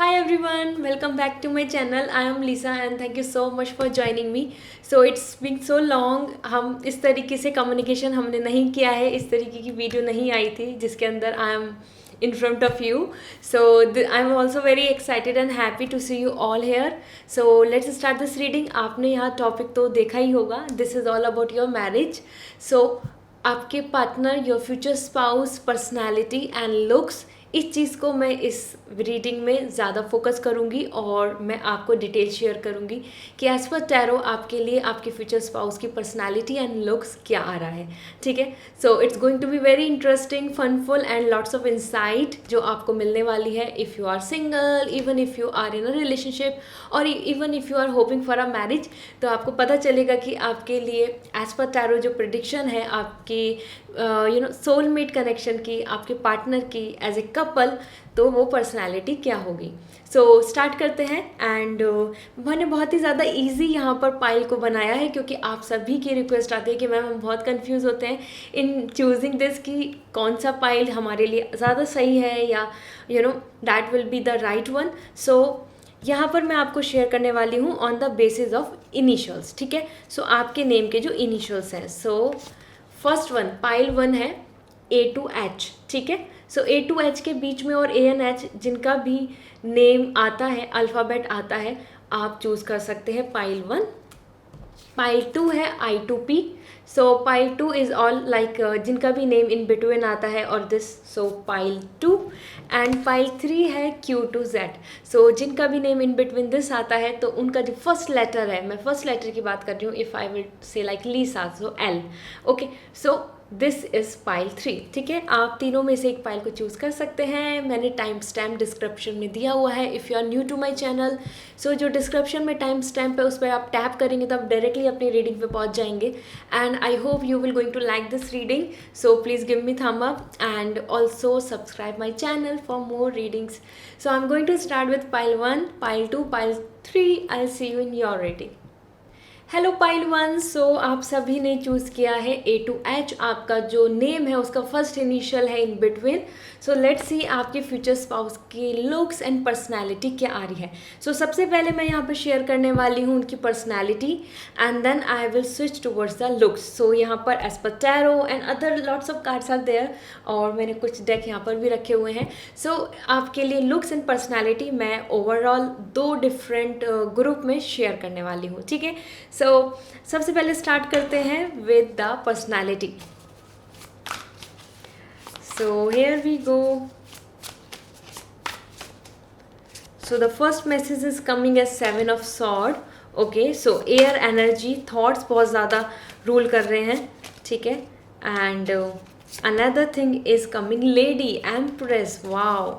Hi everyone, welcome back to my channel. I am Lisa and thank you so much for joining me. So it's been so long. हम इस तरीके से communication हमने नहीं किया है, इस तरीके की वीडियो नहीं आई थी जिसके अंदर I am in front of you. So I'm also very excited and happy to see you all here. So let's start this reading. आपने यहाँ टॉपिक तो देखा ही होगा. This is all about your marriage. So आपके partner, your future spouse, personality and looks, इस चीज़ को मैं इस रीडिंग में ज़्यादा फोकस करूँगी और मैं आपको डिटेल शेयर करूँगी कि एज़ पर टैरो आपके लिए आपके फ्यूचर स्पाउस की पर्सनालिटी एंड लुक्स क्या आ रहा है. ठीक है, so it's going to be very interesting, funful and lots of insight जो आपको मिलने वाली है if you are single, even if you are in a relationship और even if you are hoping for a marriage. तो आपको पता चलेगा कि आपके लिए एज़ पर टैरो जो प्रेडिक्शन है आपकी सोलमेट कनेक्शन की, आपके पार्टनर की एज ए कपल, तो वो पर्सनालिटी क्या होगी. सो स्टार्ट करते हैं. एंड मैंने बहुत ही ज़्यादा इजी यहाँ पर पाइल को बनाया है क्योंकि आप सभी की रिक्वेस्ट आती है कि मैम हम बहुत कंफ्यूज होते हैं इन चूजिंग दिस कि कौन सा पाइल हमारे लिए ज़्यादा सही है या that will be the right one. So यहाँ पर मैं आपको शेयर करने वाली हूँ on the basis of initials. ठीक है, सो आपके नेम के जो इनिशियल्स हैं. So first one, pile one है A to H. ठीक है, सो A to H के बीच में और ANH जिनका भी नेम आता है, अल्फ़ाबेट आता है, आप चूज़ कर सकते हैं पाइल वन. पाइल टू है I to P. So pile two is all like जिनका भी नेम इन बिटवीन आता है और this, so pile two. And pile three है Q to Z. सो जिनका भी नेम इन बिटवीन दिस आता है तो उनका जो फर्स्ट लेटर है, मैं फर्स्ट लेटर की बात कर रही हूँ, if I will say like Lisa, so L. Okay, so this is pile three. ठीक है, आप तीनों में से एक पाइल को चूज़ कर सकते हैं. मैंने टाइम स्टैम्प डिस्क्रिप्शन में दिया हुआ है if you are new to my channel. So जो डिस्क्रिप्शन में टाइम स्टैम्प है उस पर आप टैप करेंगे तो आप डायरेक्टली अपनी रीडिंग पे पहुंच जाएंगे. And I hope you will going to like this reading. So please give me thumb up and also subscribe my channel for more readings. So I am going to start with pile one, pile two, pile three. I see you in your reading. Hello pile one. So आप सभी ने choose किया है A to H. आपका जो name है उसका first initial है in between. So let's see आपके फ्यूचर स्पाउस की लुक्स एंड पर्सनालिटी क्या आ रही है. सो सबसे पहले मैं यहाँ पर शेयर करने वाली हूँ उनकी personality and then I will switch towards the looks. So यहाँ पर एज पर tarot and other lots of cards are there और मैंने कुछ डेक यहाँ पर भी रखे हुए हैं. सो आपके लिए लुक्स एंड पर्सनालिटी मैं ओवरऑल दो डिफरेंट ग्रुप में शेयर करने वाली हूँ. ठीक है, सो सबसे पहले स्टार्ट करते हैं with the personality. So here we go. So the first message is coming as 7 of Swords. Okay, so air energy, thoughts बहुत ज़्यादा रूल कर रहे हैं. ठीक है, and another thing is coming lady empress. Wow,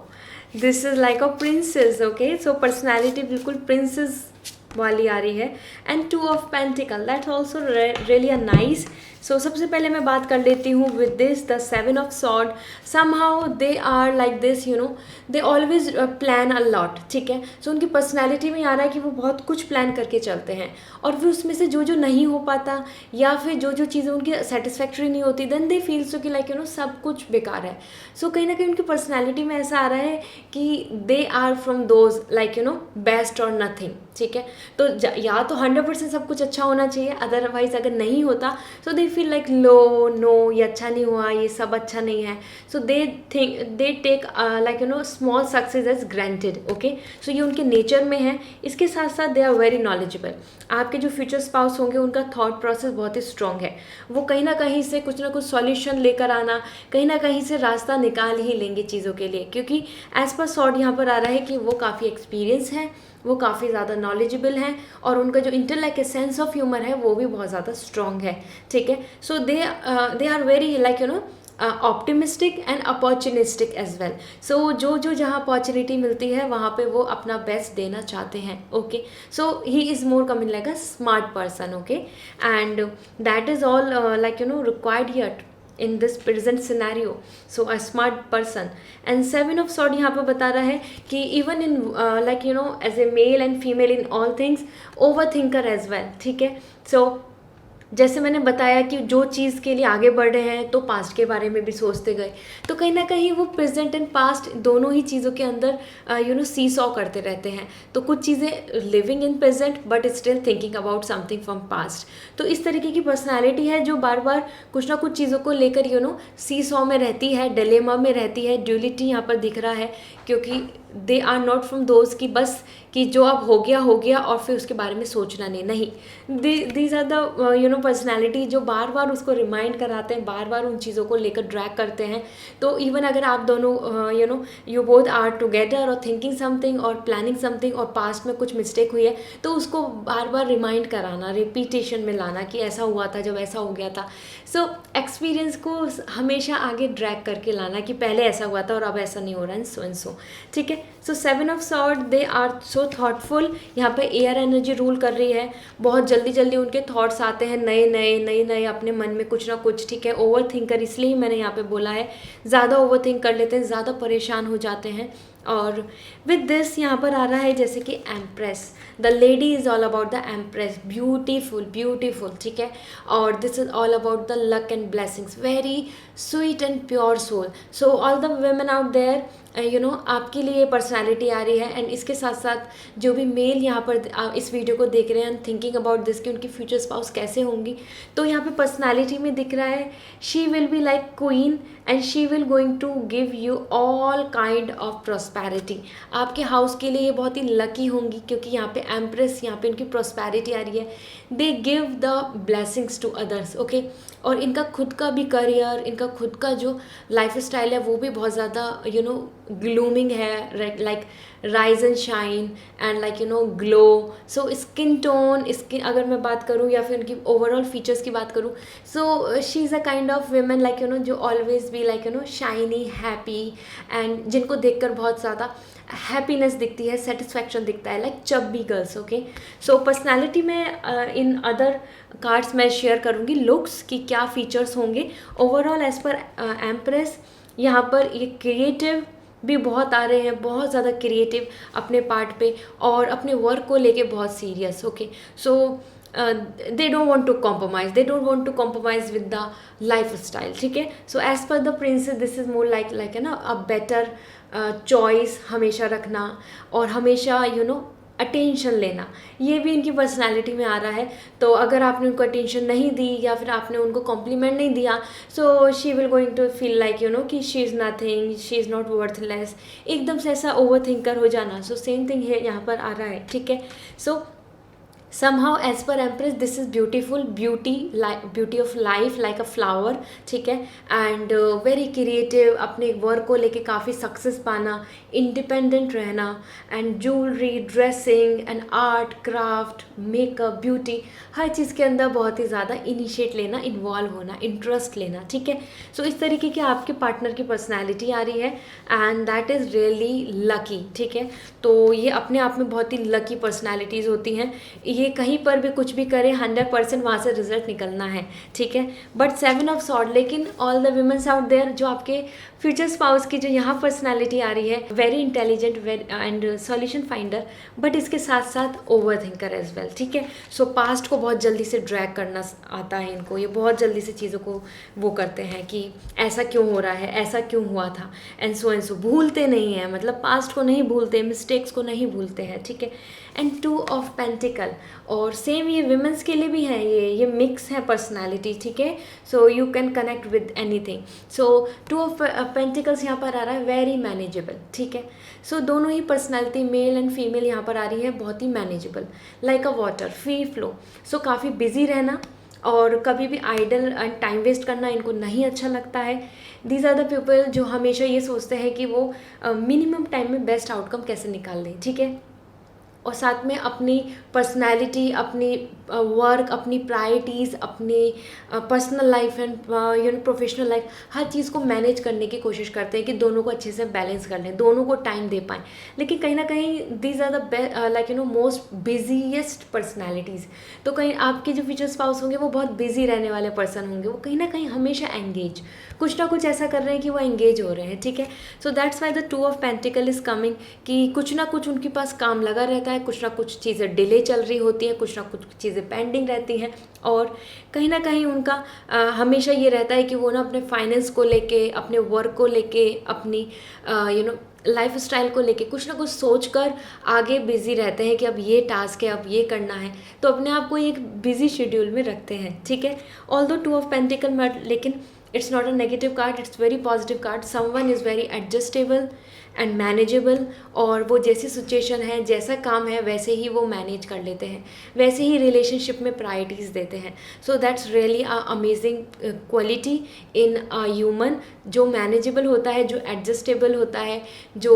this is like a princess. Okay, so personality बिल्कुल princess वाली आ रही है. And 2 of Pentacles, that's also really a nice. So सबसे पहले मैं बात कर लेती हूँ with this the 7 of Swords. Somehow they are like this, they always plan a lot. ठीक है, सो उनकी पर्सनैलिटी में आ रहा है कि वो बहुत कुछ प्लान करके चलते हैं और फिर उसमें से जो जो नहीं हो पाता या फिर जो जो चीज़ें उनकी सेटिस्फैक्ट्री नहीं होती, देन दे फील सो कि लाइक सब कुछ बेकार है. सो कहीं ना कहीं उनकी पर्सनैलिटी में ऐसा आ रहा है कि they are from those like best और नथिंग. ठीक है, तो या तो 100% सब कुछ अच्छा होना चाहिए, अदरवाइज अगर नहीं होता so they feel like low, no ये अच्छा नहीं हुआ, ये सब अच्छा नहीं है. So they think, they take like small success as granted. Okay, so ये उनके नेचर में है. इसके साथ साथ दे आर वेरी नॉलेजेबल. आपके जो फ्यूचर स्पाउस होंगे उनका थॉट प्रोसेस बहुत ही स्ट्रॉन्ग है. वो कहीं ना कहीं से कुछ ना कुछ सॉल्यूशन लेकर आना, कहीं ना कहीं से रास्ता निकाल ही लेंगे चीज़ों के लिए, क्योंकि एज पर सॉर्ड यहाँ पर आ रहा है कि वो काफ़ी एक्सपीरियंस है, वो काफ़ी ज़्यादा नॉलेजेबल हैं और उनका जो इंटेलेक्ट, सेंस ऑफ ह्यूमर है वो भी बहुत ज़्यादा स्ट्रॉन्ग है. ठीक है, so they are very like optimistic and opportunistic as well. So जो जो जहाँ अपॉर्चुनिटी मिलती है वहाँ पे वो अपना बेस्ट देना चाहते हैं. Okay, so he is more coming like a smart person. Okay, and that is all like required here in this present scenario. So a smart person. And 7 of Swords यहाँ पर बता रहा है कि even in like as a male and female in all things, overthinker as well. ठीक है, so जैसे मैंने बताया कि जो चीज़ के लिए आगे बढ़ रहे हैं तो पास्ट के बारे में भी सोचते गए, तो कहीं ना कहीं वो प्रेजेंट एंड पास्ट दोनों ही चीज़ों के अंदर सी सॉ करते रहते हैं। तो कुछ चीज़ें living in present but still thinking about something from past. तो इस तरीके की पर्सनैलिटी है जो बार बार कुछ ना कुछ चीज़ों को लेकर सी सॉ में रहती है, डिलेमा में रहती है। ड्यूलिटी यहाँ पर दिख रहा है, क्योंकि they are not from those की बस कि जो अब हो गया और फिर उसके बारे में सोचना नहीं। दीज आर द पर्सनैलिटी जो बार बार उसको रिमाइंड कराते हैं, बार बार उन चीज़ों को लेकर ड्रैग करते हैं। तो इवन अगर आप दोनों यू बोथ आर टुगेदर और थिंकिंग समथिंग और प्लानिंग समथिंग और पास्ट में कुछ मिस्टेक हुई है, तो उसको बार बार रिमाइंड कराना, रिपीटेशन में लाना कि ऐसा हुआ था जब ऐसा हो गया था। सो एक्सपीरियंस को हमेशा आगे ड्रैग करके लाना कि पहले ऐसा हुआ था और अब ऐसा नहीं हो रहा है, एंड सो ठीक है। So 7 of sword, they are so thoughtful. यहाँ पे एयर एनर्जी रूल कर रही है, बहुत जल्दी जल्दी उनके थॉट्स आते हैं, नए अपने मन में कुछ ना कुछ, ठीक है। ओवर थिंकर इसलिए मैंने यहाँ पे बोला है, ज़्यादा ओवर थिंक कर लेते हैं, ज़्यादा परेशान हो जाते हैं। और विद दिस यहाँ पर आ रहा है जैसे कि empress, the lady is all about the empress, beautiful, ठीक है। और this is all about the luck and blessings, very sweet and pure soul. So all the women out there, आपके लिए पर्सनालिटी आ रही है। एंड इसके साथ साथ जो भी मेल यहाँ पर इस वीडियो को देख रहे हैं, थिंकिंग अबाउट दिस कि उनकी फ्यूचर स्पाउस कैसे होंगी, तो यहाँ पे पर्सनालिटी में दिख रहा है she will be like queen and she will going to give you all kind of prosperity. आपके हाउस के लिए ये बहुत ही लकी होंगी, क्योंकि यहाँ पे एम्प्रेस, यहाँ पे उनकी प्रॉस्पेरिटी आ रही है। They give the blessings to others, okay. और इनका खुद का भी करियर, इनका खुद का जो लाइफ स्टाइल है वो भी बहुत ज़्यादा ग्लूमिंग है, like rise and shine and like glow. So skin tone, skin अगर मैं बात करूँ या फिर उनकी ओवरऑल फीचर्स की बात करूँ, so she is a kind of women like जो always be like shiny, happy, and जिनको देखकर बहुत ज़्यादा हैप्पीनेस दिखती है, सेटिस्फैक्शन दिखता है, like चब्बी girls, okay. So personality में इन अदर कार्ड्स मैं शेयर करूँगी लुक्स की क्या फीचर्स होंगे। ओवरऑल एज पर एम्प्रेस, यहाँ पर ये क्रिएटिव भी बहुत आ रहे हैं, बहुत ज़्यादा क्रिएटिव अपने पार्ट पे और अपने वर्क को लेके बहुत serious, okay. So they don't want to compromise with the lifestyle, ठीक है। So as per the princess this is more like है ना अ बेटर चॉइस हमेशा रखना और हमेशा अटेंशन लेना, ये भी इनकी पर्सनालिटी में आ रहा है। तो अगर आपने उनको अटेंशन नहीं दी या फिर आपने उनको कॉम्प्लीमेंट नहीं दिया, so she will going to feel like कि she is nothing, she is not worthless, एकदम से ऐसा ओवर थिंकर हो जाना। सो सेम थिंग है यहाँ पर आ रहा है, ठीक है। सो somehow as per empress this is beautiful, beauty of life like a flower, ठीक है। एंड वेरी क्रिएटिव, अपने वर्क को लेके काफ़ी सक्सेस पाना, इंडिपेंडेंट रहना, and jewellery, dressing and art, craft, makeup, beauty, हर चीज़ के अंदर बहुत ही ज़्यादा इनिशिएट लेना, इन्वॉल्व होना, इंटरेस्ट लेना, ठीक है। सो इस तरीके की आपके पार्टनर की पर्सनैलिटी आ रही है and that is really lucky, ठीक है। तो ये अपने आप में बहुत ही लकी पर्सनैलिटीज़ होती हैं, ये कहीं पर भी कुछ भी करें 100% वहाँ से रिजल्ट निकलना है, ठीक है। बट 7 ऑफ सॉर्ड, लेकिन all the womens out there, जो आपके फ्यूचर स्पाउस की जो यहाँ पर्सनालिटी आ रही है, very intelligent and solution finder, but इसके साथ साथ ओवर थिंकर एज वेल, ठीक है। सो पास्ट को बहुत जल्दी से ड्रैग करना आता है इनको, ये बहुत जल्दी से चीज़ों को वो करते हैं कि ऐसा क्यों हो रहा है, ऐसा क्यों हुआ था, एंड सो भूलते नहीं हैं, मतलब पास्ट को नहीं भूलते, मिस्टेक्स को नहीं भूलते हैं, ठीक है। एंड 2 ऑफ पेंटिकल, और सेम ये विमेंस के लिए भी है, ये मिक्स है पर्सनालिटी, ठीक है। So you can connect with anything. So 2 of pentacles यहाँ पर आ रहा है, वेरी मैनेजेबल, ठीक है। सो दोनों ही पर्सनालिटी मेल एंड फीमेल यहाँ पर आ रही है, बहुत ही manageable, like a water, free flow. So काफ़ी बिजी रहना और कभी भी आइडल एंड टाइम वेस्ट करना इनको नहीं अच्छा लगता है। दीज आर द पीपल जो हमेशा ये सोचते हैं कि वो मिनिमम टाइम में बेस्ट आउटकम कैसे निकाल लें, ठीक है। और साथ में अपनी पर्सनैलिटी, अपनी वर्क, अपनी प्रायोरिटीज़, अपनी personal life and professional life, हर चीज़ को मैनेज करने की कोशिश करते हैं कि दोनों को अच्छे से बैलेंस कर लें, दोनों को टाइम दे पाएँ। लेकिन कहीं ना कहीं these are the like most busiest personalities. तो कहीं आपके जो फ्यूचर स्पाउस होंगे वो बहुत बिजी रहने वाले पर्सन होंगे, वो कहीं ना कहीं हमेशा एंगेज, कुछ ना कुछ ऐसा कर रहे हैं कि वो एंगेज हो रहे हैं, ठीक है। So that's why the 2 of pentacle is coming, कि कुछ ना कुछ उनके पास काम लगा रहता है, है, कुछ ना कुछ चीज़ें डिले चल रही होती हैं, कुछ ना कुछ चीज़ें पेंडिंग रहती हैं, और कहीं ना कहीं उनका हमेशा ये रहता है कि वो ना अपने फाइनेंस को लेके, अपने वर्क को लेके, अपनी लाइफ स्टाइल को लेके कुछ ना कुछ सोच कर आगे बिजी रहते हैं कि अब ये टास्क है, अब ये करना है, तो अपने आप को एक बिजी शेड्यूल में रखते हैं, ठीक है। ऑल्दो टू ऑफ पेंटिकल, लेकिन it's not a negative card, it's very positive card. Someone is very adjustable and manageable, और वो जैसी सिचुएशन है, जैसा काम है, वैसे ही वो मैनेज कर लेते हैं, वैसे ही रिलेशनशिप में प्रायोरिटीज़ देते हैं। So that's really a amazing quality in a human, जो मैनेजेबल होता है, जो एडजस्टेबल होता है, जो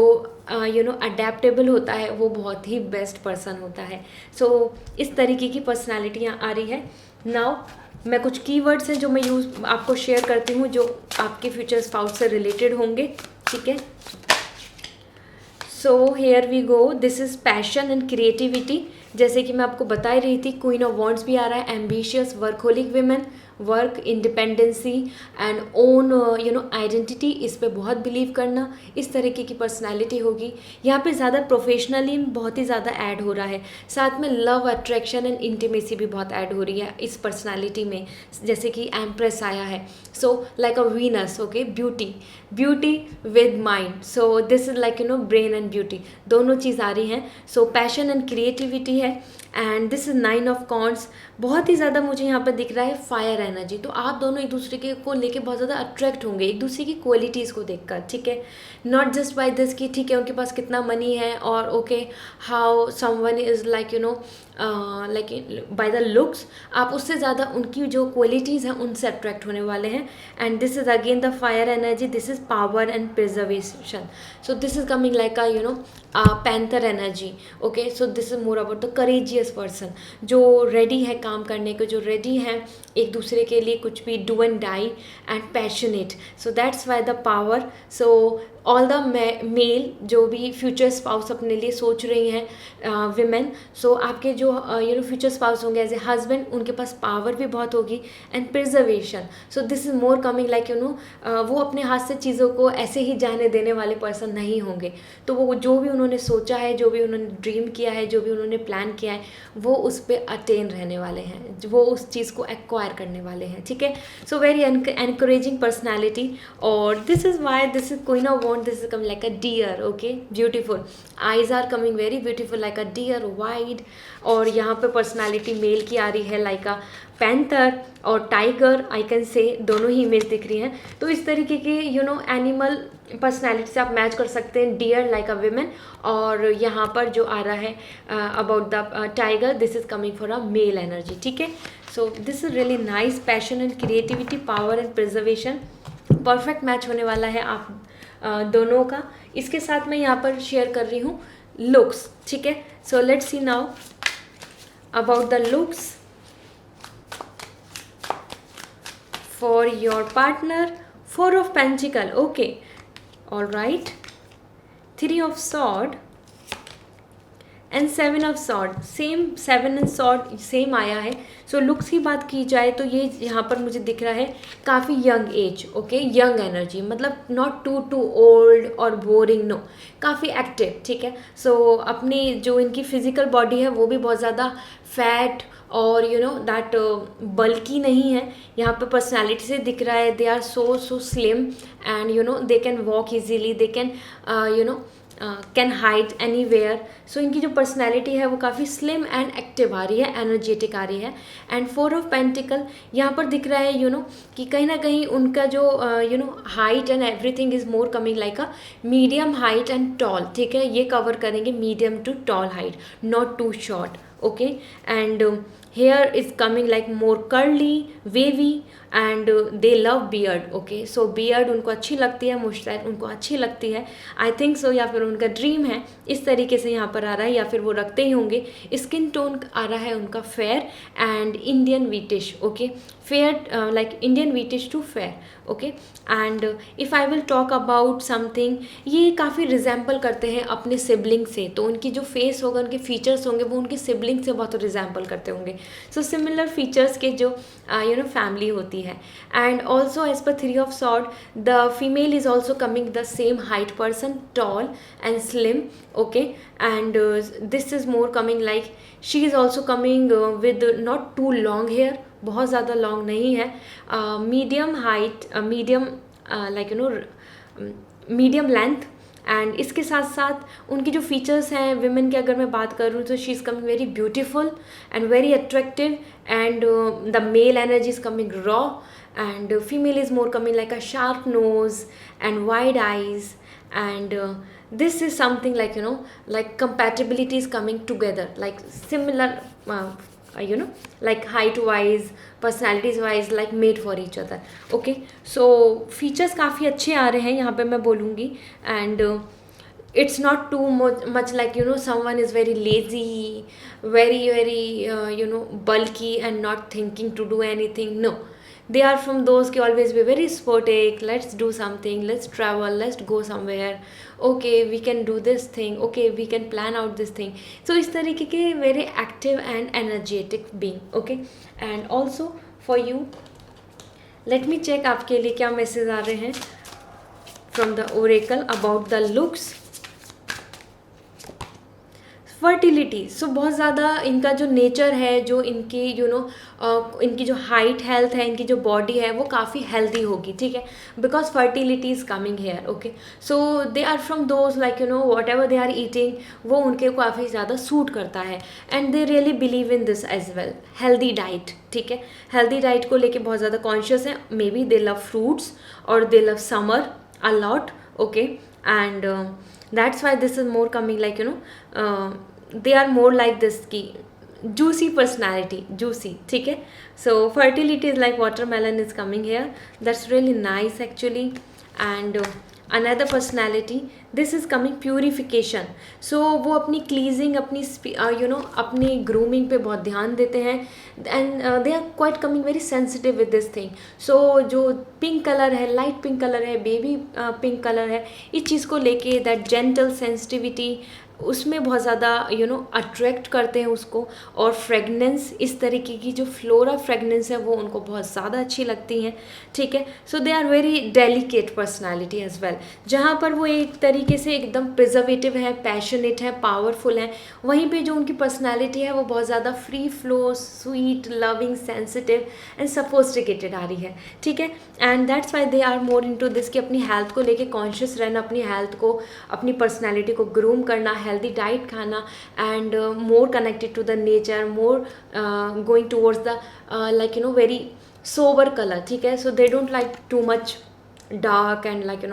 अडेप्टेबल होता है, वो बहुत ही बेस्ट पर्सन होता है। सो इस तरीके की पर्सनैलिटी यहाँ आ रही है। नाउ मैं कुछ कीवर्ड्स हैं जो मैं आपको शेयर करती हूँ, जो आपके फ्यूचर स्पाउस से रिलेटेड होंगे, ठीक है। So here we go, this is passion and creativity. जैसे कि मैं आपको बता ही रही थी, क्वीन ऑफ वॉन्ड्स भी आ रहा है, ambitious, workaholic women, work, independency and own identity, इस पे बहुत बिलीव करना, इस तरीके की पर्सनालिटी होगी। यहाँ पे ज़्यादा प्रोफेशनली बहुत ही ज़्यादा ऐड हो रहा है, साथ में लव, अट्रैक्शन एंड इंटीमेसी भी बहुत ऐड हो रही है इस पर्सनालिटी में, जैसे कि एम्प्रेस आया है। So like a Venus, okay, beauty with mind, so this is like brain and beauty, दोनों चीज़ आ रही हैं। सो पैशन एंड क्रिएटिविटी है, and this is 9 of cons. बहुत ही ज़्यादा मुझे यहाँ पर दिख रहा है फायर एनर्जी, तो आप दोनों एक दूसरे के को लेके बहुत ज़्यादा अट्रैक्ट होंगे एक दूसरे की क्वालिटीज़ को देखकर, ठीक है। नॉट जस्ट बाय दिस कि ठीक है उनके पास कितना मनी है, और okay how someone is like like by the looks, आप उससे ज़्यादा उनकी जो क्वालिटीज़ हैं उनसे अट्रैक्ट होने वाले हैं। And this is again the fire energy, this is power and preservation, so this is coming like a panther energy, okay. So this is more about the courageous person, जो ready है काम करने को, जो ready है एक दूसरे के लिए कुछ भी do and die, and passionate, so that's why the power. So all the male जो भी फ्यूचर स्पाउस अपने लिए सोच रही हैं विमेन, सो आपके जो फ्यूचर स्पाउस होंगे एज ए हस्बैंड, उनके पास पावर भी बहुत होगी, and preservation, so this is more coming like वो अपने हाथ से चीज़ों को ऐसे ही जाने देने वाले पर्सन नहीं होंगे। तो वो जो भी उन्होंने सोचा है, जो भी उन्होंने ड्रीम किया है, जो भी उन्होंने प्लान किया है, वो उस पर अटेन रहने वाले हैं, वो उस चीज़ को एक्वायर करने वाले हैं, ठीक है। सो वेरी एनकरेजिंग पर्सनैलिटी, और this is why this is queen of wand, this is coming like a deer, okay, beautiful, eyes are coming very beautiful like a deer, wide, और यहाँ पे पर्सनालिटी मेल की आ रही है like अ panther और tiger, I can say दोनों ही image दिख रही हैं। तो इस तरीके के एनिमल पर्सनालिटी से आप मैच कर सकते हैं, डियर लाइक अ विमेन, और यहाँ पर जो आ रहा है about the tiger, this is coming for a mail energy, ठीक है। So this is really nice, passion and creativity, power and preservation, perfect match होने वाला है आप दोनों का। इसके साथ मैं यहाँ पर शेयर कर रही हूँ लुक्स, ठीक है। So let's see now about the looks for your partner. 4 of pentacle, okay, all right, 3 of sword and 7 of sword, same 7 and sword same आया है। सो लुक्स की बात की जाए तो ये यहाँ पर मुझे दिख रहा है काफ़ी young age, okay, young energy, मतलब नॉट टू ओल्ड और बोरिंग, नो, काफ़ी एक्टिव, ठीक है। सो अपनी जो इनकी फिजिकल बॉडी है वो भी बहुत ज़्यादा फैट और दैट बल्की नहीं है। यहाँ पे पर्सनालिटी से दिख रहा है they are so slim, and they can walk easily, they can can hide anywhere. So इनकी जो पर्सनैलिटी है वो काफ़ी स्लिम एंड एक्टिव आ रही है, एनर्जेटिक आ रही है। एंड 4 ऑफ पेंटिकल यहाँ पर दिख रहा है कि कहीं ना कहीं उनका जो height and everything is more coming like a medium height and tall, ठीक है, ये कवर करेंगे medium to tall height, not too short, okay. And hair is coming like more curly, wavy, and they love beard, okay. So beard उनको अच्छी लगती है, moustache उनको अच्छी लगती है, आई थिंक सो, या फिर उनका ड्रीम है, इस तरीके से यहाँ पर आ रहा है, या फिर वो रखते ही होंगे। स्किन टोन आ रहा है उनका fair and Indian wheatish, okay, fair like Indian wheatish to fair, okay. And if I will talk about something, ये काफ़ी रिजेंबल करते हैं अपने सिबलिंग से, तो उनकी जो फेस होगा, उनके फीचर्स होंगे वो उनके सिबलिंग से बहुत रिजेंबल करते होंगे। सो सिमिलर फीचर्स के जो फैमिली होती है. And also as per three of sword, the female is also coming the same height person, tall and slim. Okay, and this is more coming like she is also coming with not too long hair, बहुत ज़्यादा long नहीं है, medium height, medium like medium length. And इसके साथ साथ उनकी जो features हैं विमेन के, अगर मैं बात करूँ तो she is coming very beautiful and very attractive. And the mail energy is coming raw, and female is more coming like a sharp nose and wide eyes. And this is something like like compatibility is coming together, like similar like height wise, personalities wise, like made for each other. Okay, so features काफ़ी अच्छे आ रहे हैं यहाँ पे मैं बोलूँगी. And it's not too much like someone is very lazy, very bulky and not thinking to do anything. No, they are from those कि always be very sportic, let's do something, let's travel, let's go somewhere, okay we can do this thing, okay we can plan out this thing. So इस तरीके के very active and energetic being. Okay, and also for you, let me check आपके लिए क्या message आ रहे हैं from the oracle about the looks. Fertility, so बहुत ज़्यादा इनका जो नेचर है, जो इनकी इनकी जो हाइट हेल्थ है, इनकी जो बॉडी है वो काफ़ी हेल्दी होगी. ठीक है, because fertility is coming here. Okay, so they are from those like whatever they are eating, वो उनके काफ़ी ज़्यादा सूट करता है. And they really believe in this as well. Healthy diet, ठीक है, हेल्दी डाइट को लेके बहुत ज़्यादा कॉन्शियस है. Maybe they love fruits और they love summer a lot. Okay, and that's why this is more coming like they are more like this की juicy personality, juicy. ठीक है, so fertility is like watermelon is coming here. That's really nice actually. And another personality, this is coming purification. So वो अपनी cleansing, अपनी अपनी grooming पे बहुत ध्यान देते हैं. And they are quite coming very sensitive with this thing. So जो पिंक कलर है, लाइट पिंक कलर है, बेबी पिंक कलर है, इस चीज़ को लेके दैट जेंटल सेंसिटिविटी उसमें बहुत ज़्यादा अट्रैक्ट करते हैं उसको. और फ्रेगनेंस, इस तरीके की जो फ्लोरा फ्रेगनेंस है वो उनको बहुत ज़्यादा अच्छी लगती हैं. ठीक है, so they are very delicate personality as well. जहाँ पर वो एक तरीके से एकदम प्रिजर्वेटिव है, पैशनेट है, पावरफुल है, वहीं पे जो उनकी पर्सनालिटी है वो बहुत ज़्यादा free flow, sweet, loving, sensitive and sophisticated आ रही है. ठीक है, and that's why they are more into this कि अपनी हेल्थ को लेके कॉन्शियस रहना, अपनी हेल्थ को, अपनी पर्सनालिटी को ग्रूम करना, हेल्दी डाइट खाना, and more connected to the nature, more going towards the like very sober colour. ठीक है, so they don't like too much dark and like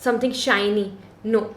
something shiny. No,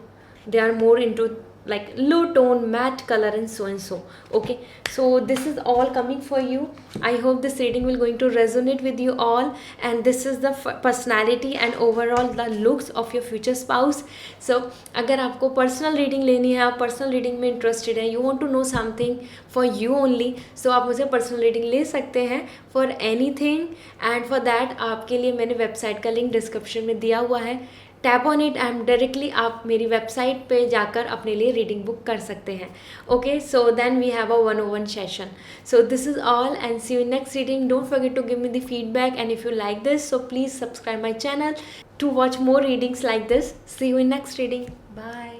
they are more into like low tone matte color and so. Okay, so this is all coming for you. I hope this reading will going to resonate with you all, and this is the personality and overall the looks of your future spouse. So अगर आपको personal reading लेनी है, आप personal reading में interested हैं, you want to know something for you only, so आप मुझे personal reading ले सकते हैं for anything. And for that आपके लिए मैंने वेबसाइट का लिंक डिस्क्रिप्शन में दिया हुआ है. Tap on it and directly आप मेरी वेबसाइट पे जाकर अपने लिए रीडिंग बुक कर सकते हैं. Okay, so then we have a 101 session. So this is all and see you in next reading. Don't forget to give me the feedback and if you like this so please subscribe my channel to watch more readings like this. See you in next reading. Bye.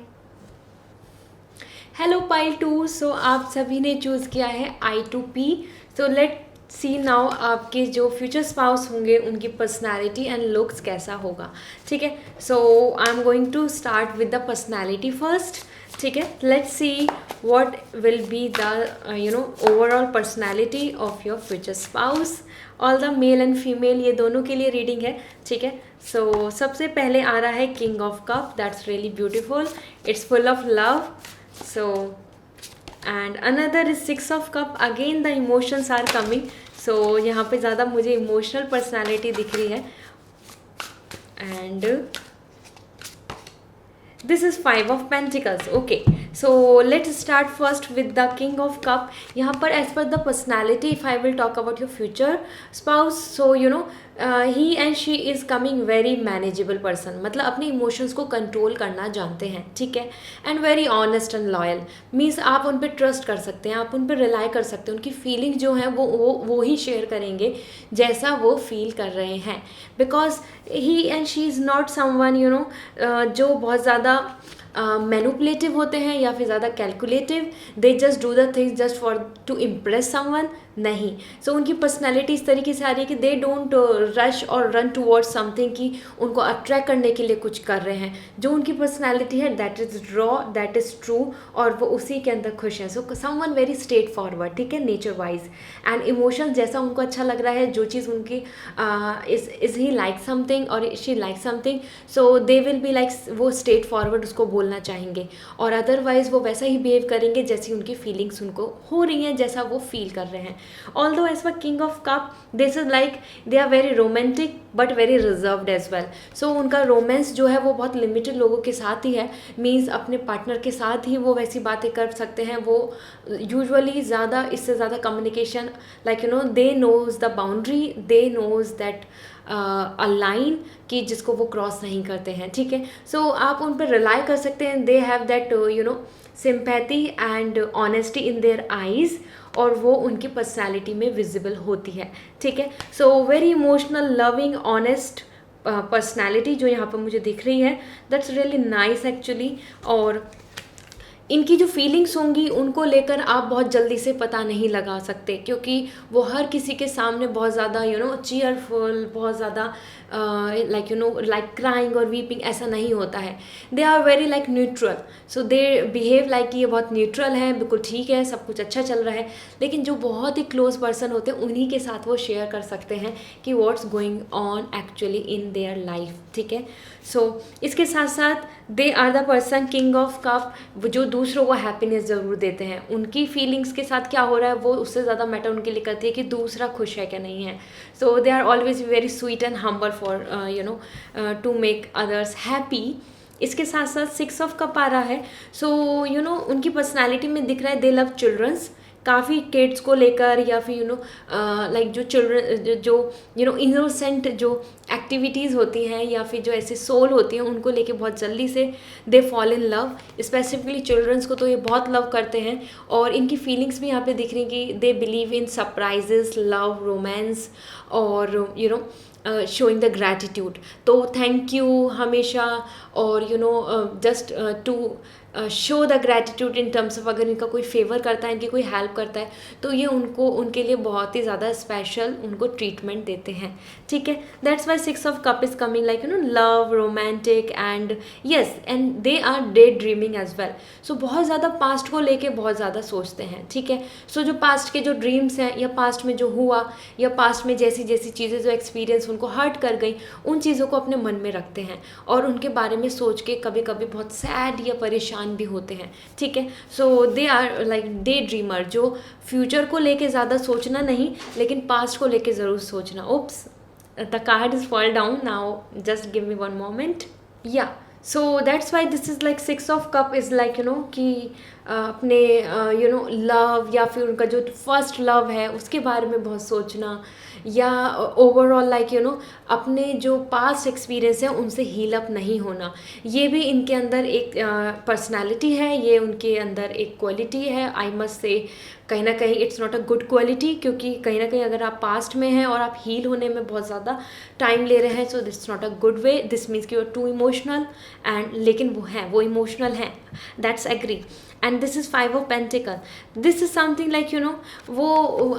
Hello pile 2. So आप सभी ने choose किया है I2P. So let see now आपके जो future spouse होंगे उनकी personality and looks कैसा होगा. ठीक है, so I am going to start with the personality first. ठीक है, let's see what will be the overall personality of your future spouse. All the male and female, ये दोनों के लिए रीडिंग है. ठीक है, सो सबसे पहले आ रहा है king of cup. That's really beautiful, it's full of love. So and another is 6 of cup. again the emotions are coming. so यहाँ पे ज़्यादा मुझे इमोशनल पर्सनालिटी दिख रही है. and this is 5 of pentacles. okay, so let's start first with the king of cup. यहाँ पर as per the personality, if I will talk about your future spouse, so you know he and she is coming very manageable person. मतलब अपने emotions को control करना जानते हैं, ठीक है. And very honest and loyal, means आप उन पर ट्रस्ट कर सकते हैं, आप उन पर रिलाई कर सकते हैं. उनकी फीलिंग जो है वो ही शेयर करेंगे जैसा वो फील कर रहे हैं. Because he and she is not someone you know जो बहुत ज़्यादा मैनुपुलेटिव होते हैं या फिर ज़्यादा calculative. They just do the things just for to impress someone. नहीं. सो उनकी पर्सनैलिटी इस तरीके से आ रही है कि दे डोंट रश और रन टूवर्ड्स समथिंग कि उनको अट्रैक्ट करने के लिए कुछ कर रहे हैं. जो उनकी पर्सनैलिटी है that is raw, that is true, और वो उसी के अंदर खुश हैं. So someone very straight forward, ठीक है, नेचर वाइज. एंड इमोशंस जैसा उनको अच्छा लग रहा है, जो चीज़ उनकी इज़ ही लाइक समथिंग और she like something, so they will be like, वो स्ट्रेट फॉरवर्ड उसको बोलना चाहेंगे. और अदरवाइज वो वैसा ही बिहेव करेंगे जैसी उनकी फीलिंग्स उनको हो रही हैं, जैसा वो फील कर रहे हैं. Although as for King of Cup, this is like they are very romantic but very reserved as well. So उनका रोमांस जो है वो बहुत लिमिटेड लोगों के साथ ही है. मीन्स अपने पार्टनर के साथ ही वो वैसी बातें कर सकते हैं. वो यूजुअली ज़्यादा, इससे ज़्यादा communication, like you know they knows the boundary, they knows that a line कि जिसको वो क्रॉस नहीं करते हैं, ठीक है. सो आप उन पर रिलाई कर सकते हैं. दे have that you know sympathy and honesty in their eyes, और वो उनकी पर्सनैलिटी में विजिबल होती है, ठीक है. So very emotional, loving, honest personality जो यहाँ पर मुझे दिख रही है, दैट्स रियली नाइस एक्चुअली. और इनकी जो फीलिंग्स होंगी उनको लेकर आप बहुत जल्दी से पता नहीं लगा सकते, क्योंकि वो हर किसी के सामने बहुत ज़्यादा यू नो चीयरफुल, बहुत ज़्यादा like you know like crying और वीपिंग ऐसा नहीं होता है. They are very like neutral. So they behave like ये बहुत न्यूट्रल है, बिल्कुल ठीक है, सब कुछ अच्छा चल रहा है. लेकिन जो बहुत ही क्लोज पर्सन होते हैं उन्हीं के साथ वो शेयर कर सकते हैं कि what's going on actually in their life, ठीक है. सो इसके साथ साथ they are the person king of cup जो दूसरों को हैप्पीनेस ज़रूर देते हैं. उनकी फीलिंग्स के साथ क्या हो रहा है वो उससे ज़्यादा मैटर उनके लिए करती है कि दूसरा खुश है क्या नहीं है. So they are always very sweet and humble for you know to make others happy. इसके साथ साथ 6 ऑफ कप आ रहा है. सो यू नो उनकी पर्सनैलिटी में दिख रहा है दे लव चिल्ड्रंस. काफ़ी किड्स को लेकर या फिर यू नो लाइक जो चिल्ड्रन जो यू नो इनोसेंट जो एक्टिविटीज़ होती हैं या फिर जो ऐसे सोल होती हैं उनको लेके बहुत जल्दी से they fall in love. Specifically childrens को तो ये बहुत लव करते हैं. और इनकी फीलिंग्स भी यहाँ पे दिख रही हैं कि they believe in surprises, love, romance और you know showing the gratitude. तो थैंक यू हमेशा, और you know just to show the gratitude in terms of अगर इनका कोई फेवर करता है, इनकी कोई हेल्प करता है तो ये उनको उनके लिए बहुत ही ज़्यादा स्पेशल उनको ट्रीटमेंट देते हैं, ठीक है. That's why 6 of cup is coming like you know love, romantic and yes, and they are day dreaming as well. So बहुत ज़्यादा पास्ट को लेके बहुत ज़्यादा सोचते हैं, ठीक है. सो जो पास्ट के जो ड्रीम्स हैं या पास्ट में जो हुआ या पास्ट में जैसी जैसी चीज़ें जो एक्सपीरियंस उनको हर्ट कर गई उन चीज़ों को अपने मन में रखते हैं और उनके बारे में सोच के कभी कभी बहुत सैड या परेशान भी होते हैं, ठीक है. So they are like day dreamer जो फ्यूचर को लेके ज़्यादा सोचना नहीं लेकिन पास्ट को लेके ज़रूर सोचना. Oops, the card is fall down now, just give me one moment. या so that's why this is like 6 of cup is like you know कि अपने यू नो लव या फिर उनका जो फर्स्ट लव है उसके बारे में बहुत सोचना, या ओवरऑल लाइक यू नो अपने जो पास्ट एक्सपीरियंस है उनसे हील अप नहीं होना. ये भी इनके अंदर एक पर्सनालिटी है, ये उनके अंदर एक क्वालिटी है. आई मस्ट से कहीं ना कहीं it's not a good quality, क्योंकि कहीं ना कहीं अगर आप पास्ट में हैं और आप हील होने में बहुत ज़्यादा टाइम ले रहे हैं so that's not a good way. This means कि you are too emotional and लेकिन वो हैं, वो इमोशनल हैं, that's agree. And this is 5 of pentacle. This is something like you know वो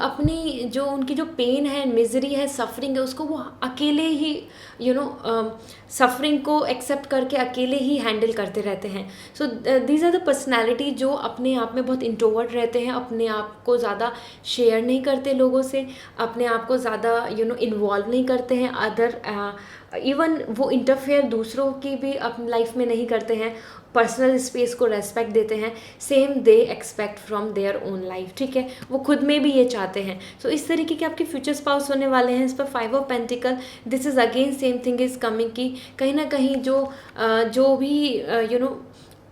अपनी जो उनकी जो पेन है, मिजरी है, सफरिंग है उसको वो अकेले ही यू नो सफरिंग को एक्सेप्ट करके अकेले ही हैंडल करते रहते हैं. So these are the personality जो अपने आप में बहुत इंट्रोवर्ट रहते हैं, अपने आप को ज़्यादा शेयर नहीं करते लोगों से, अपने आप को ज़्यादा यू नो इन्वॉल्व नहीं करते हैं अदर इवन वो इंटरफेयर दूसरों की भी अपनी लाइफ में नहीं करते हैं, पर्सनल स्पेस को रेस्पेक्ट देते हैं. Same they expect from their own life, ठीक है. वो खुद में भी ये चाहते हैं. सो इस तरीके के आपके फ्यूचर स्पाउस होने वाले हैं. इस पर 5 of pentacle, this is again same thing is coming कि कहीं ना कहीं जो भी यू नो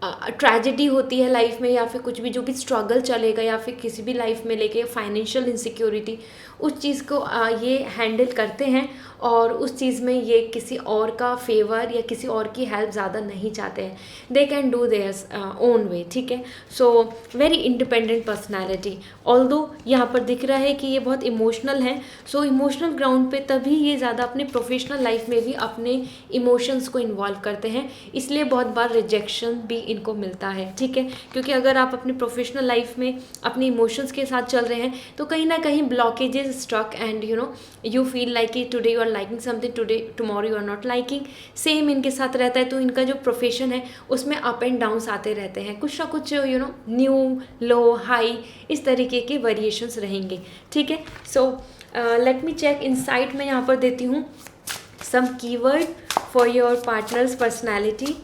ट्रेजेडी होती है लाइफ में, या फिर कुछ भी जो भी स्ट्रगल चलेगा, या फिर किसी भी लाइफ में लेके फाइनेंशियल इनसिक्योरिटी, उस चीज़ को ये हैंडल करते हैं, और उस चीज़ में ये किसी और का फेवर या किसी और की हेल्प ज़्यादा नहीं चाहते हैं. They can do their own way. ठीक है. So very independent personality. Although यहाँ पर दिख रहा है कि ये बहुत इमोशनल हैं. सो इमोशनल ग्राउंड पे तभी ये ज़्यादा अपने प्रोफेशनल लाइफ में भी अपने इमोशंस को इन्वॉल्व करते हैं, इसलिए बहुत बार रिजेक्शन भी इनको मिलता है. ठीक है. क्योंकि अगर आप अपने प्रोफेशनल लाइफ में अपने इमोशंस के साथ चल रहे हैं तो कहीं ना कहीं blockages struck, and you feel like कि today you are liking something, today tomorrow you are not liking. Same इनके साथ रहता है. तो इनका जो प्रोफेशन है उसमें अप एंड डाउन्स आते रहते हैं, कुछ ना कुछ न्यू, लो, हाई, इस तरीके के वेरिएशंस रहेंगे. ठीक है. So let me check insight में यहाँ पर देती हूँ some keyword for your partner's personality,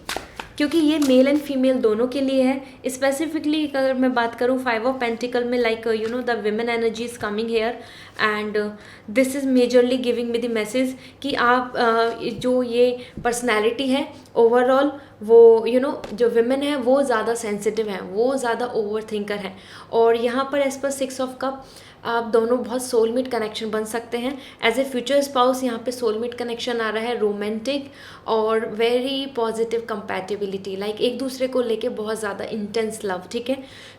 क्योंकि ये मेल एंड फीमेल दोनों के लिए है. स्पेसिफिकली अगर मैं बात करूँ 5 ऑफ पेंटिकल में, like the women energy is coming hair, and this is majorly giving me the message कि आप जो ये पर्सनैलिटी है ओवरऑल, वो जो विमेन है वो ज़्यादा सेंसिटिव हैं, वो ज़्यादा ओवर थिंकर हैं. और यहाँ पर एज पर 6 ऑफ कप आप दोनों बहुत सोलमेट कनेक्शन बन सकते हैं. एज ए फ्यूचर स्पाउस यहाँ पे सोलमेट कनेक्शन आ रहा है, रोमांटिक और वेरी पॉजिटिव कंपैटिबिलिटी, लाइक एक दूसरे को लेके बहुत ज़्यादा इंटेंस लव. ठीक है.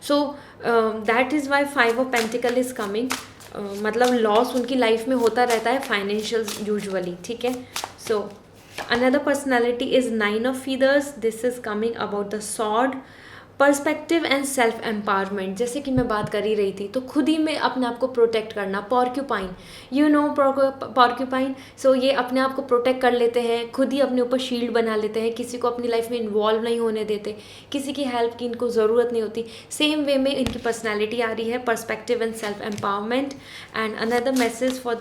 So that is why 5 of pentacle is coming. मतलब लॉस उनकी लाइफ में होता रहता है फाइनेंशियल यूजुअली. ठीक है. So another personality is 9 of feathers. This is coming about the sword, perspective and self empowerment. जैसे कि मैं बात कर ही रही थी, तो खुद ही में अपने आप को प्रोटेक्ट करना. Porcupine, porcupine. सो ये अपने आप को प्रोटेक्ट कर लेते हैं, खुद ही अपने ऊपर शील्ड बना लेते हैं, किसी को अपनी लाइफ में इन्वॉल्व नहीं होने देते, किसी की हेल्प की इनको ज़रूरत नहीं होती. सेम वे में इनकी पर्सनैलिटी आ रही है, perspective and self empowerment. And another message for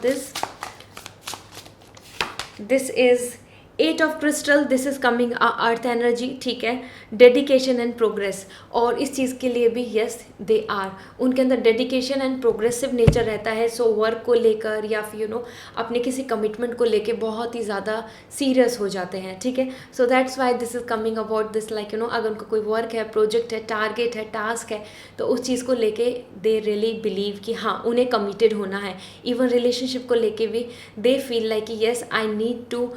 this is 8 of crystal. This is coming earth energy. ठीक है. डेडिकेशन एंड प्रोग्रेस, और इस चीज़ के लिए भी यस दे आर, उनके अंदर डेडिकेशन एंड प्रोग्रेसिव नेचर रहता है. सो वर्क को लेकर या फिर अपने किसी कमिटमेंट को लेकर बहुत ही ज़्यादा सीरियस हो जाते हैं. ठीक है. So that's why this is coming about this, like अगर उनका कोई वर्क है, प्रोजेक्ट है, टारगेट है, टास्क है, तो उस चीज़ को लेके दे रियली बिलीव कि हाँ उन्हें कमिटेड होना है. इवन रिलेशनशिप को लेके भी दे फील लाइक कि yes I need to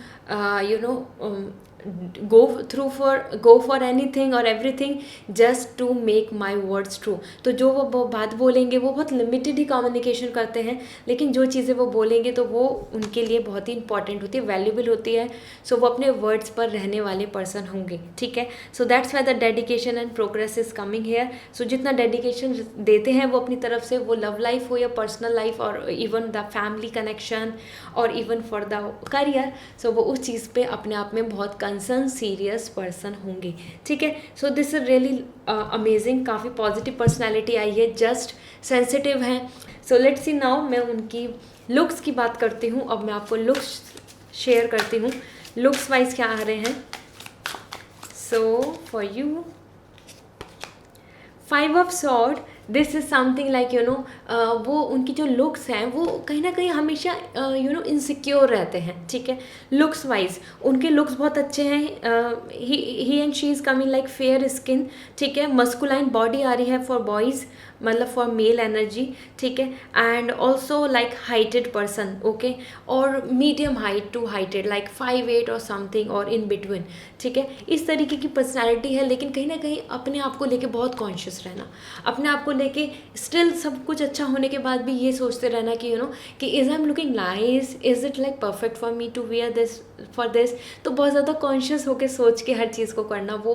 go for anything or everything just to make my words true. तो जो वो बात बोलेंगे वो बहुत लिमिटेड ही कम्युनिकेशन करते हैं, लेकिन जो चीज़ें वो बोलेंगे तो वो उनके लिए बहुत ही इंपॉर्टेंट होती है, वैल्यूबल होती है. सो वो अपने वर्ड्स पर रहने वाले पर्सन होंगे. ठीक है. So that's why the dedication and progress is coming here. So जितना डेडिकेशन देते हैं वो अपनी तरफ से, वो लव लाइफ हो या पर्सनल लाइफ और इवन द फैमिली कनेक्शन और इवन फॉर द करियर, सो वो उस चीज़ पे अपने आप में बहुत कंसर्न सीरियस पर्सन होंगे. ठीक है. So this is really amazing. काफ़ी पॉजिटिव पर्सनैलिटी आई है, जस्ट सेंसिटिव हैं. So let's see now. मैं उनकी लुक्स की बात करती हूँ. अब मैं आपको लुक्स शेयर करती हूँ, लुक्स वाइज क्या आ रहे हैं. So for you 5 of sword, this is something like वो उनकी जो लुक्स हैं वो कहीं ना कहीं हमेशा इनसिक्योर रहते हैं. ठीक है. लुक्स वाइज उनके लुक्स बहुत अच्छे हैं. He and she is coming like fair skin. ठीक है. मस्कुलाइन बॉडी आ रही है फॉर बॉयज़, मतलब फॉर मेल एनर्जी. ठीक है. And also like heighted person. Okay. और medium height to heighted, like 5'8" और समथिंग और इन बिटवीन. ठीक है. इस तरीके की पर्सनैलिटी है, लेकिन कहीं ना कहीं अपने आप को लेके बहुत कॉन्शियस रहना, अपने आप को लेके स्टिल सब कुछ अच्छा होने के बाद भी ये सोचते रहना कि कि is I am looking nice, is it like perfect for me to wear this for this. तो बहुत ज़्यादा कॉन्शियस होकर सोच के हर चीज़ को करना, वो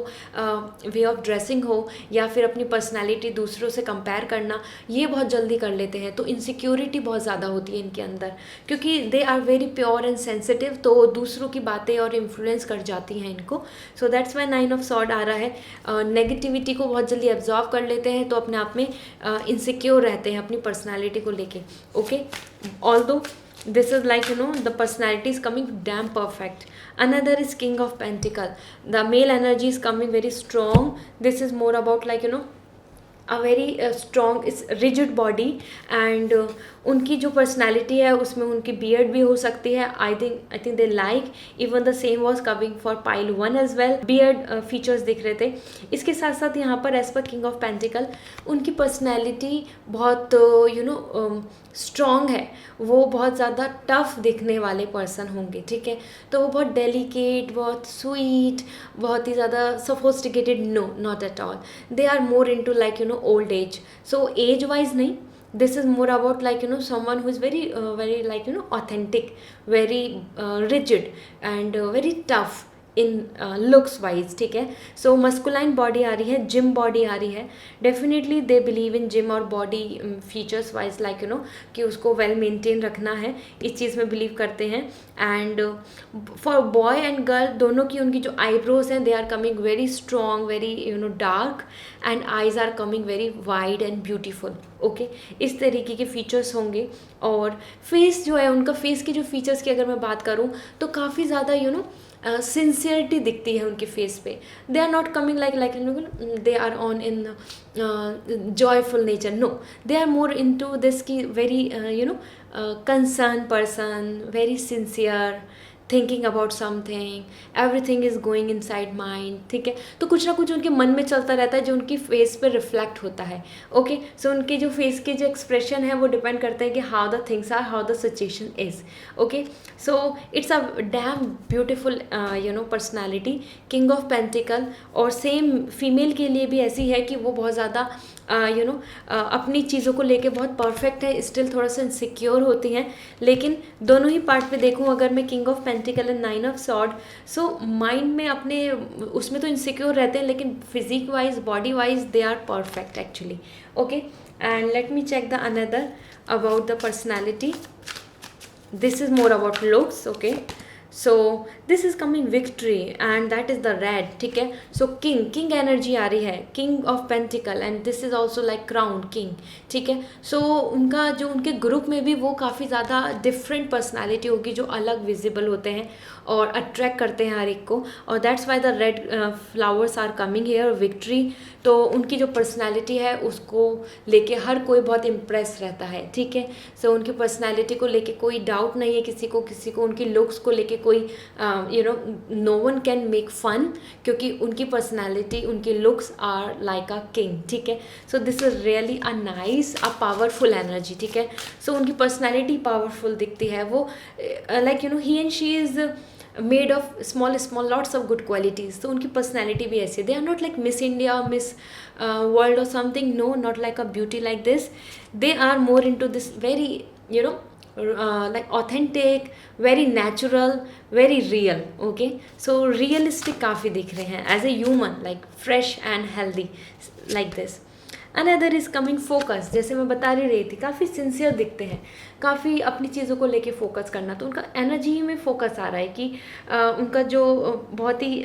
वे ऑफ ड्रेसिंग हो या फिर अपनी पर्सनैलिटी दूसरों से कंपेयर करना, ये बहुत जल्दी कर लेते हैं. तो इनसिक्योरिटी बहुत ज़्यादा होती है इनके अंदर, क्योंकि they are very pure and sensitive, तो दूसरों की बातें और इन्फ्लुएंस कर जाती हैं इनको. So that's why 9 of sword आ रहा है. नेगेटिविटी को बहुत जल्दी एब्जॉर्व कर लेते हैं, तो अपने आप में इनसिक्योर रहते हैं अपनी पर्सनैलिटी को लेके. Okay. Although this is like the personality is coming damn perfect. Another is king of pentacle. The male energy is coming very strong. This is more about like a very strong इस rigid body and उनकी जो personality है उसमें उनकी beard भी हो सकती है. I think they like even the same was coming for pile 1 as well. Beard features दिख रहे थे. इसके साथ साथ यहाँ पर as per king of pentacle उनकी पर्सनैलिटी बहुत स्ट्रॉन्ग है. वो बहुत ज़्यादा टफ दिखने वाले पर्सन होंगे. ठीक है, तो वो बहुत डेलिकेट, बहुत स्वीट, बहुत ही ज़्यादा sophisticated. No, not at all. They are more into like old age. So age wise नहीं, this is more about like someone who is very like authentic, very rigid and very tough in looks wise. ठीक है, सो masculine body आ रही है, gym body आ रही है. Definitely they believe in gym और बॉडी फीचर्स वाइज लाइक कि उसको वेल मेंटेन रखना है, इस चीज़ में बिलीव करते हैं. And for boy and girl दोनों की उनकी जो आईब्रोज हैं they are coming very strong, very dark and eyes are coming very wide and beautiful. Okay, इस तरीके के फीचर्स होंगे. और फेस जो है उनका, फेस की जो फीचर्स की अगर मैं बात करूँ तो काफ़ी ज़्यादा सिंसियरिटी दिखती है उनके फेस पे. They are not coming like they are on in joyful nature. No, they are more into this की very concern person, very sincere, thinking about something, everything is going inside mind. ठीक है, तो कुछ ना कुछ उनके मन में चलता रहता है जो उनकी फेस पे रिफ्लेक्ट होता है. ओके, सो उनके जो फेस के जो एक्सप्रेशन है वो डिपेंड करते हैं कि how the things are, how the situation is. Okay, so it's a damn beautiful personality, king of pentacle. और सेम फीमेल के लिए भी ऐसी है कि वो बहुत ज़्यादा अपनी चीज़ों को लेके बहुत परफेक्ट है, स्टिल थोड़ा सा इनसिक्योर होती हैं. लेकिन दोनों ही पार्ट पे देखूँ अगर मैं king of pentacle and 9 of sword, so mind में अपने उसमें तो इनसिक्योर रहते हैं लेकिन physique wise, body wise they are perfect actually. Okay, and let me check the another about the personality. This is more about looks. Okay, so this is coming victory and that is the red. ठीक है, so king energy आ रही है, king of pentacle and this is also like crown king. ठीक है, सो उनका जो उनके ग्रुप में भी वो काफ़ी ज़्यादा डिफरेंट पर्सनालिटी होगी जो अलग विजिबल होते हैं और अट्रैक्ट करते हैं हर एक को. और that's why the red flowers are coming here. Victory, तो उनकी जो पर्सनालिटी है उसको लेके हर कोई बहुत इम्प्रेस रहता है. ठीक है, सो उनकी पर्सनालिटी को लेके कोई डाउट नहीं है किसी को उनकी लुक्स को लेके कोई no one can make fun, क्योंकि उनकी पर्सनालिटी, उनकी looks are like a king. ठीक है, so this is really a nice, a powerful energy. ठीक है, सो उनकी पर्सनालिटी पावरफुल दिखती है. वो like he and she is made of small lots of good qualities. तो उनकी पर्सनैलिटी भी ऐसी. They are not like miss India, miss world और something. No, not like a beauty like this. They are more into this very like authentic, very natural, very real. Okay, so realistic काफ़ी दिख रहे हैं as a human, like fresh and healthy like this. Another is coming focus. जैसे मैं बता रही थी काफ़ी सिंसियर दिखते हैं, काफ़ी अपनी चीज़ों को लेके फोकस करना. तो उनका एनर्जी में फोकस आ रहा है कि उनका जो बहुत ही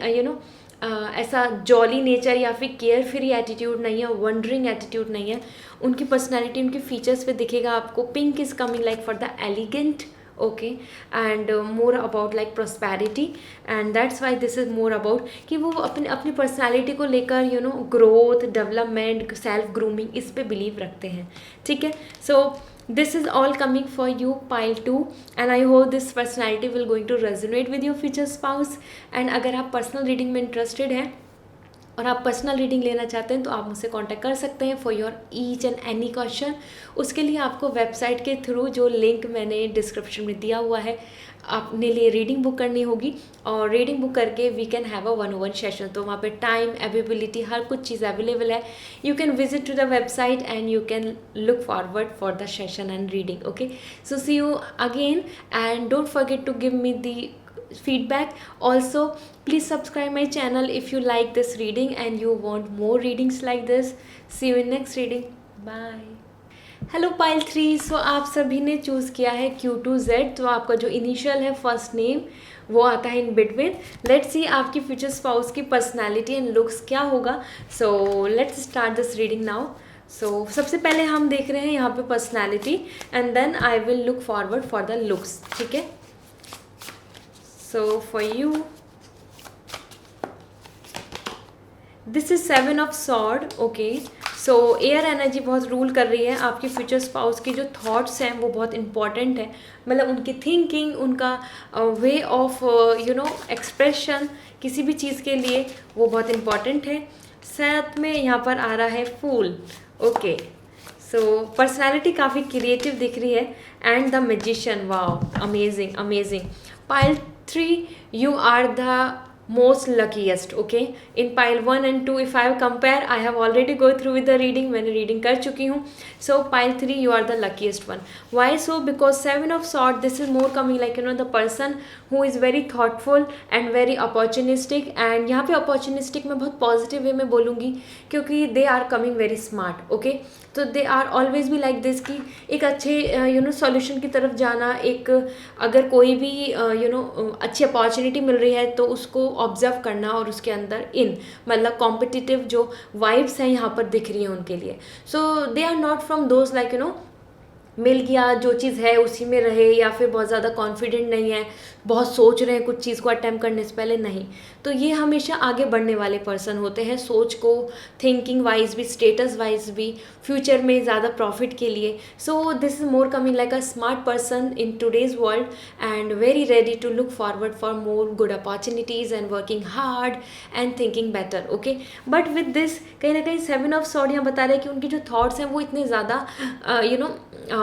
ऐसा जॉली नेचर या फिर केयर फ्री एटीट्यूड नहीं है, वंडरिंग एटीट्यूड नहीं है. उनकी पर्सनैलिटी उनके फीचर्स पे दिखेगा आपको. Pink is coming like for the elegant. Okay, and more about like prosperity and that's why this is more about कि वो अपनी पर्सनैलिटी को लेकर ग्रोथ, डेवलपमेंट, सेल्फ ग्रूमिंग, इस पे बिलीव रखते हैं. ठीक है, सो this is all coming for you pile 2 and I hope this personality will going to resonate with your future spouse. and अगर आप पर्सनल रीडिंग में इंटरेस्टेड हैं और आप पर्सनल रीडिंग लेना चाहते हैं तो आप मुझसे कांटेक्ट कर सकते हैं for your each and any question. उसके लिए आपको वेबसाइट के थ्रू, जो लिंक मैंने डिस्क्रिप्शन में दिया हुआ है, अपने लिए रीडिंग बुक करनी होगी. और रीडिंग बुक करके we can have a 1-on-1 session. तो वहाँ पे टाइम, अवेलेबिलिटी, हर कुछ चीज़ अवेलेबल है. You can visit to the website and you can look forward for the session and reading. Okay, so see you again and don't forget to give me the feedback. Also, please subscribe my channel if you like this reading and you want more readings like this. See you in next reading. Bye. Hello pile 3. सो आप सभी ने choose किया है Q2Z. तो आपका जो initial है, first name, वो आता है इन बिटवीन. लेट्स सी आपकी फ्यूचर स्पाउस की पर्सनालिटी एंड लुक्स क्या होगा. So let's start this reading now. So सबसे पहले हम देख रहे हैं यहाँ पे personality and then I will look forward for the looks. ठीक है, so for you this is 7 of sword. Okay, so air energy बहुत रूल कर रही है। आपके फ्यूचर स्पाउस के जो थॉट्स हैं वो बहुत इंपॉर्टेंट है, मतलब उनकी थिंकिंग, उनका वे ऑफ एक्सप्रेशन किसी भी चीज़ के लिए वो बहुत इंपॉर्टेंट है। साथ में यहाँ पर आ रहा है फूल। ओके, सो पर्सनैलिटी काफ़ी क्रिएटिव दिख रही है। And the magician, wow, amazing amazing. Pile 3, you are the most luckiest. Okay, in pile 1 and 2 if I compare, I have already go through with the reading, मैंने reading कर चुकी हूँ. So pile 3 you are the luckiest one. Why so? Because 7 of swords, this is more coming like the person who is very thoughtful and very opportunistic. and यहाँ पे opportunistic मैं बहुत positive way में बोलूँगी क्योंकि they are coming very smart. Okay, तो दे are always भी like this कि एक अच्छे सॉल्यूशन की तरफ जाना, एक अगर कोई भी अच्छी अपॉर्चुनिटी मिल रही है तो उसको ऑब्जर्व करना और उसके अंदर मतलब कॉम्पिटिटिव जो वाइब्स हैं यहाँ पर दिख रही हैं उनके लिए. So they are not from those like मिल गया जो चीज़ है उसी में रहे, या फिर बहुत ज़्यादा कॉन्फिडेंट नहीं है, बहुत सोच रहे हैं कुछ चीज़ को अटैम्प्ट करने से पहले, नहीं. तो ये हमेशा आगे बढ़ने वाले पर्सन होते हैं, सोच को, थिंकिंग वाइज भी, स्टेटस वाइज भी, फ्यूचर में ज़्यादा प्रॉफिट के लिए. So this is more coming like a smart person in today's world and very ready to look forward for more good opportunities and working hard and thinking better. Okay, but with this कहीं ना कहीं 7 of sword यहाँ बता रहे हैं कि उनके जो थॉट्स हैं वो इतने ज़्यादा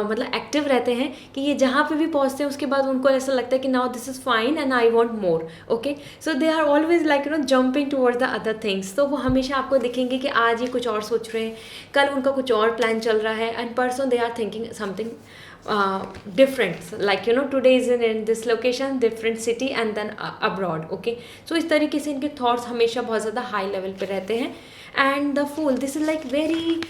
मतलब एक्टिव रहते हैं कि ये जहाँ पे भी पहुँचते हैं उसके बाद उनको ऐसा लगता है कि now this is fine and I want more. Okay, so they are always like jumping towards the other things. तो वो हमेशा आपको दिखेंगे कि आज ये कुछ और सोच रहे हैं, कल उनका कुछ और प्लान चल रहा है, एंड परसों they are thinking something different, like today is in this location, different city and then abroad. Okay, so इस तरीके से इनके thoughts हमेशा बहुत ज़्यादा high level पे रहते हैं. and the fool, this is like very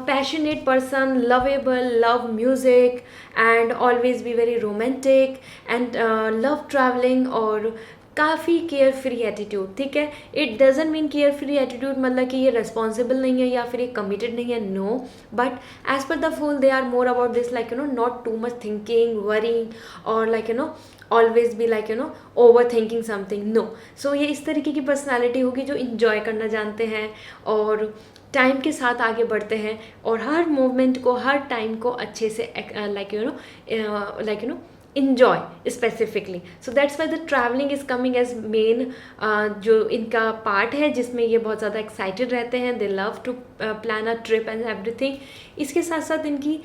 passionate person, lovable, love music and always be very romantic and love traveling और काफ़ी केयर फ्री एटीट्यूड. ठीक है, it doesn't mean care free attitude मतलब कि ये रिस्पॉन्सिबल नहीं है या फिर ये कमिटेड नहीं है, no. But as per the fool they are more about this like not too much thinking, worrying और लाइक ऑलवेज भी like over thinking something, no. So ये इस तरीके की पर्सनैलिटी होगी जो इन्जॉय करना जानते हैं और टाइम के साथ आगे बढ़ते हैं और हर मोमेंट को, हर टाइम को अच्छे से like enjoy specifically. So that's why the traveling is coming as main जो इनका पार्ट है जिसमें ये बहुत ज़्यादा एक्साइटेड रहते हैं. they love to plan a trip and everything. इसके साथ साथ इनकी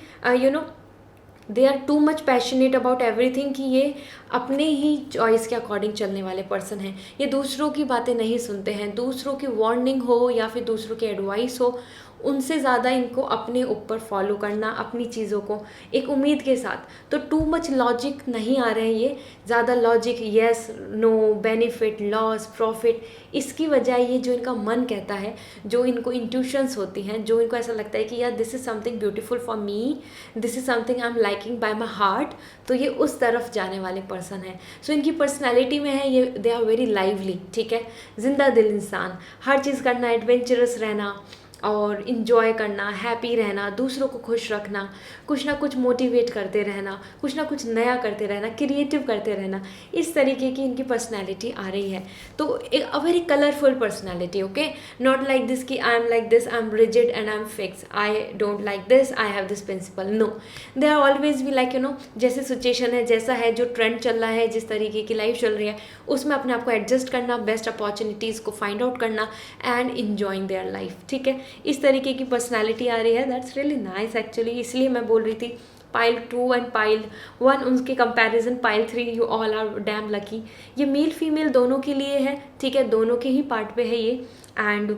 they are too much passionate about everything कि ये अपने ही चॉइस के अकॉर्डिंग चलने वाले पर्सन हैं. ये दूसरों की बातें नहीं सुनते हैं, दूसरों की वार्निंग हो या फिर दूसरों की एडवाइस हो, उनसे ज़्यादा इनको अपने ऊपर फॉलो करना, अपनी चीज़ों को एक उम्मीद के साथ. तो टू मच लॉजिक नहीं आ रहे हैं ये, ज़्यादा logic, yes no, benefit, loss, profit, इसकी वजह ये जो इनका मन कहता है, जो इनको इंट्यूशंस होती हैं, जो इनको ऐसा लगता है कि यार this is something beautiful for me, this is something I am liking bye my heart, तो ये उस तरफ जाने वाले पर्सन है. सो इनकी पर्सनैलिटी में है ये, दे आर वेरी लाइवली. ठीक है, जिंदा दिल इंसान, हर चीज़ करना, एडवेंचरस रहना और इन्जॉय करना, हैप्पी रहना, दूसरों को खुश रखना, कुछ ना कुछ मोटिवेट करते रहना, कुछ ना कुछ नया करते रहना, क्रिएटिव करते रहना, इस तरीके की इनकी पर्सनैलिटी आ रही है. तो एक a very colourful personality. Okay, not like this कि I am like this, I am rigid and I am fix, I don't like this, I have this principle, no. They are always भी like जैसे situation है, जैसा है, जो trend चल रहा है, जिस तरीके की लाइफ चल रही है, उसमें अपने आप को एडजस्ट करना, बेस्ट अपॉर्चुनिटीज़ को फाइंड आउट करना एंड इन्जॉइंग देयर लाइफ. ठीक है, इस तरीके की पर्सनालिटी आ रही है. That's really nice actually. इसलिए मैं बोल रही थी पाइल 2 एंड पाइल 1 उनके comparison pile 3 you all are damn lucky. ये मेल फीमेल दोनों के लिए है. ठीक है, दोनों के ही पार्ट पे है ये. And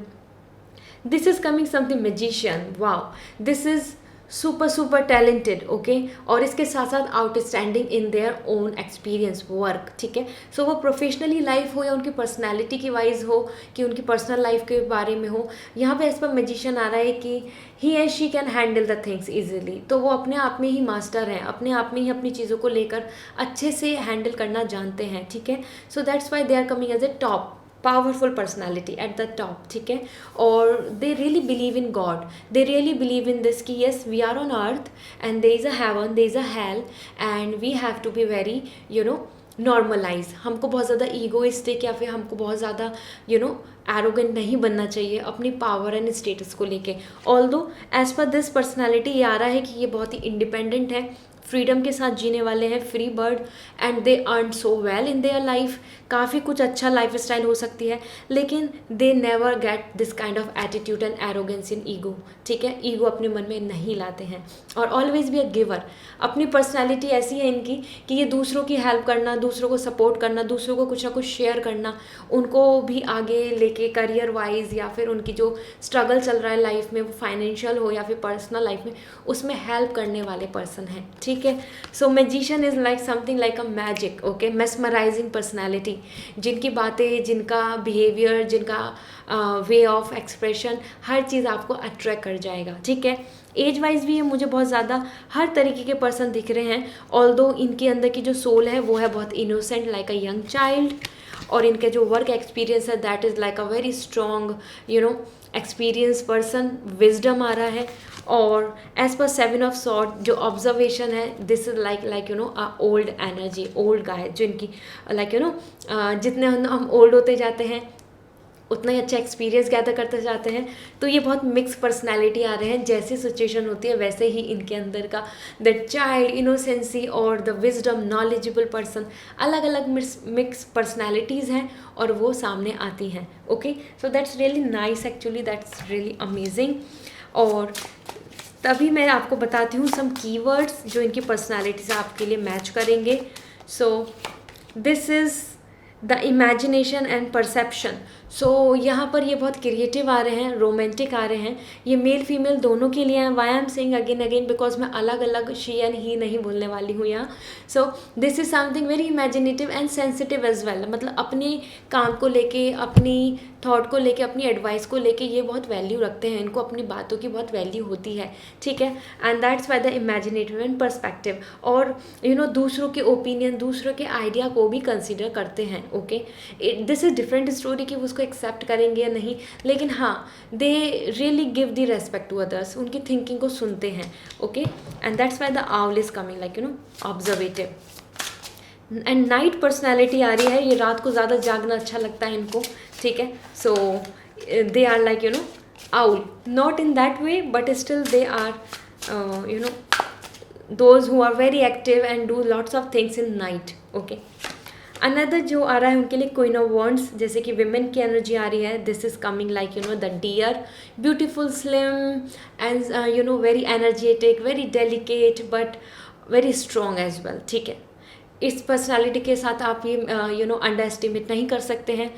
this is coming something magician. Wow, this is super talented. Okay, और इसके साथ साथ outstanding in their own experience work. ठीक है, सो वो प्रोफेशनली लाइफ हो या उनकी पर्सनैलिटी की वाइज हो कि उनकी पर्सनल लाइफ के बारे में हो, यहाँ पे एज पर मैजिशियन आ रहा है कि he and she can handle the things easily. तो वो अपने आप में ही मास्टर हैं, अपने आप में ही अपनी चीज़ों को लेकर अच्छे से हैंडल करना जानते हैं. ठीक है, so that's why they are coming as a top powerful personality at the top. ठीक है, और they really believe in God, they really believe in this कि yes we are on earth and there is a heaven, there is a hell and we have to be very normalise, हमको बहुत ज़्यादा egoistic या फिर हमको बहुत ज़्यादा arrogant नहीं बनना चाहिए अपनी पावर एंड स्टेटस को लेके। Although as per this personality ये आ रहा है कि ये बहुत ही इंडिपेंडेंट है, फ्रीडम के साथ जीने वाले हैं, free bird, and they earn so well in their life. काफ़ी कुछ अच्छा लाइफ स्टाइल हो सकती है, लेकिन they never get this kind of attitude and arrogance in ego. ठीक है, ईगो अपने मन में नहीं लाते हैं, और ऑलवेज बी अ गिवर। अपनी पर्सनैलिटी ऐसी है इनकी कि ये दूसरों की हेल्प करना, दूसरों को सपोर्ट करना, दूसरों को कुछ ना कुछ शेयर करना, उनको भी आगे लेके करियर वाइज या फिर उनकी जो स्ट्रगल चल रहा है लाइफ में, वो फाइनेंशियल हो या फिर पर्सनल लाइफ में, उसमें हेल्प करने वाले पर्सन हैं। ठीक है, so magician is like something like a magic, okay, mesmerising personality, जिनकी बातें, जिनका बिहेवियर, जिनका वे ऑफ एक्सप्रेशन, हर चीज़ आपको अट्रैक्ट कर जाएगा। ठीक है, एज वाइज भी ये मुझे बहुत ज़्यादा हर तरीके के पर्सन दिख रहे हैं। ऑल्दो इनके अंदर की जो सोल है वो है बहुत innocent like a young child, और इनके जो वर्क एक्सपीरियंस है that is like a very strong experience person, wisdom आ रहा है। और एज पर 7 ऑफ सॉर्ड जो ऑब्जर्वेशन है, this is like a old energy, old guy, जो इनकी जितने हम ओल्ड होते जाते हैं उतना ही अच्छा एक्सपीरियंस गैदर करते जाते हैं। तो ये बहुत मिक्स पर्सनैलिटी आ रहे हैं, जैसी सिचुएशन होती है वैसे ही इनके अंदर का द चाइल्ड इनोसेंसी और द विजडम नॉलेजेबल पर्सन, अलग अलग मिक्स पर्सनैलिटीज़ हैं और वो सामने आती हैं। Okay, so that's really nice, actually that's really amazing. और तभी मैं आपको बताती हूँ सम कीवर्ड्स जो इनकी पर्सनैलिटी से आपके लिए मैच करेंगे। So this is the imagination and perception. So यहाँ पर ये बहुत क्रिएटिव आ रहे हैं, रोमांटिक आ रहे हैं, ये मेल फीमेल दोनों के लिए हैं। Why am saying again again because मैं अलग अलग शी एंड ही नहीं बोलने वाली हूँ यहाँ। So this is something very imaginative and sensitive as well, मतलब अपने काम को लेके, अपनी थॉट को लेके, अपनी एडवाइस को लेके ये बहुत वैल्यू रखते हैं, इनको अपनी बातों की बहुत वैल्यू होती है। ठीक है, and that's why the imaginative and perspective. और दूसरों के ओपिनियन, दूसरों के आइडिया को भी कंसिडर करते हैं। Okay, this is different story कि वो उसको एक्सेप्ट करेंगे या नहीं, लेकिन हाँ, they really give the respect to others, उनकी थिंकिंग को सुनते हैं। Okay, and that's why the owl is coming like observative. And knight personality आ रही है, ये रात को ज़्यादा जागना अच्छा लगता है इनको। ठीक है, so they are like owl, not in that way but still they are those who are very active and do lots of things in night. okay, another जो आ रहा है उनके लिए क्वीन ऑफ वॉन्ड्स, जैसे कि विमेन की energy आ रही है। This is coming like the deer, beautiful, slim and very energetic, very delicate but very strong as well. ठीक है, इस पर्सनालिटी के साथ आप ये अंडर एस्टिमेट नहीं कर सकते हैं।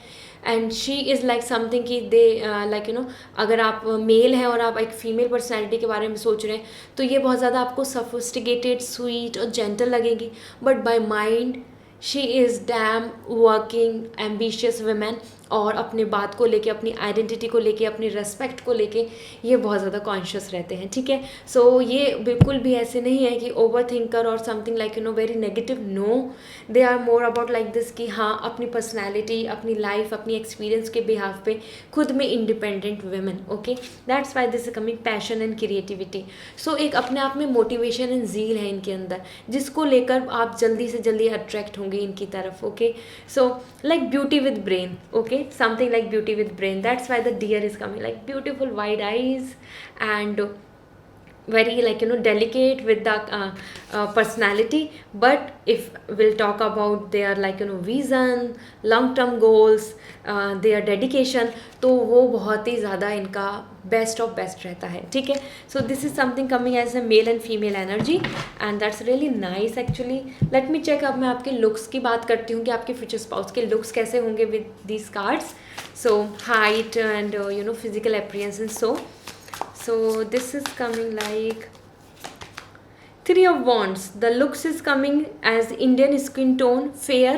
And she is like something कि दे लाइक अगर आप मेल हैं और आप एक फीमेल पर्सनैलिटी के बारे में सोच रहे हैं तो ये बहुत ज़्यादा आपको सफिस्टिकेटेड, स्वीट और जेंटल लगेगी, but by mind she is dam working ambitious women, और अपने बात को लेके, अपनी आइडेंटिटी को लेके, अपनी रेस्पेक्ट को लेके ये बहुत ज़्यादा कॉन्शियस रहते हैं। ठीक है, सो ये बिल्कुल भी ऐसे नहीं है कि ओवर थिंकर और something like very negative. No, they are more about like this कि हाँ, अपनी पर्सनैलिटी, अपनी लाइफ, अपनी एक्सपीरियंस के बिहाफ पे खुद में independent women. Okay, that's why this is coming passion and creativity. So एक अपने आप में मोटिवेशन एंड जील है इनके अंदर, जिसको लेकर आप जल्दी से जल्दी अट्रैक्ट होंगे इनकी तरफ। Okay, so like beauty with brain. Okay, something like beauty with brain, that's why the deer is coming, like beautiful wide eyes and very like delicate with the personality. But if we'll talk about their like vision, long term goals, their dedication, तो वो बहुत ही ज़्यादा इनका best of best रहता है। ठीक है, so this is something coming as a male and female energy and that's really nice actually. Let me check. अब मैं आपके लुक्स की बात करती हूँ कि आपके फ्यूचर स्पाउस के लुक्स कैसे होंगे with these cards. So height and physical appearance and so this is coming like 3 of wands. The looks is coming as Indian skin tone, fair,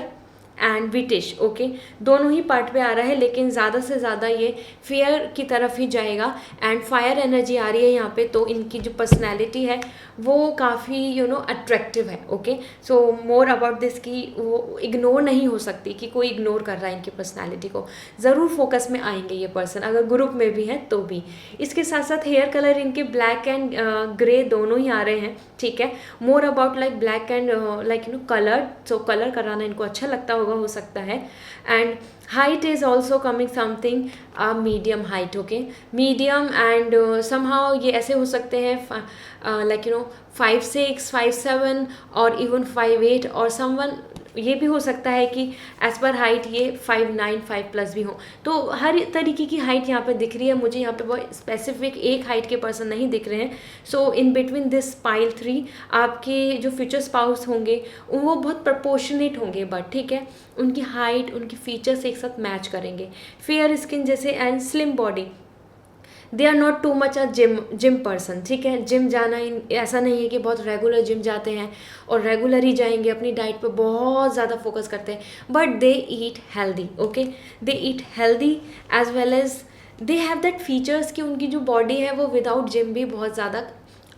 and whitish, okay, दोनों ही part पे आ रहा है, लेकिन ज़्यादा से ज़्यादा ये फेयर की तरफ ही जाएगा। एंड फायर एनर्जी आ रही है यहाँ पे, तो इनकी जो पर्सनैलिटी है वो काफ़ी अट्रैक्टिव है। Okay, so more about this कि वो इग्नोर नहीं हो सकती, कि कोई इग्नोर कर रहा है इनकी पर्सनैलिटी को, ज़रूर फोकस में आएंगे ये पर्सन, अगर ग्रुप में भी है तो भी। इसके साथ साथ हेयर कलर इनके ब्लैक एंड ग्रे दोनों ही आ रहे हैं, ठीक है। मोर about like black and like colour, so colour कराना इनको अच्छा लगता होगा, हो सकता है। And height is also coming something medium height, okay, medium and somehow ये ऐसे हो सकते हैं लाइक 5'6", 5'7" और इवन 5'8", और समवन ये भी हो सकता है कि एज पर हाइट ये 5'9", 5+ भी हो। तो हर तरीके की हाइट यहाँ पे दिख रही है मुझे, यहाँ पे बहुत स्पेसिफिक एक हाइट के पर्सन नहीं दिख रहे हैं। सो इन बिटवीन दिस पाइल 3 आपके जो फ्यूचर स्पाउस होंगे वो बहुत प्रपोर्शनेट होंगे, बट ठीक है, उनकी हाइट, उनकी फीचर्स एक साथ मैच करेंगे। फेयर स्किन जैसे and slim body, they are not too much a gym person, ठीक है। जिम जाना ऐसा नहीं है कि बहुत रेगुलर जिम जाते हैं और रेगुलर ही जाएंगे, अपनी डाइट पे बहुत ज़्यादा फोकस करते हैं, but they eat healthy, okay, they eat healthy as well as they have that features कि उनकी जो बॉडी है वो विदाउट जिम भी बहुत ज़्यादा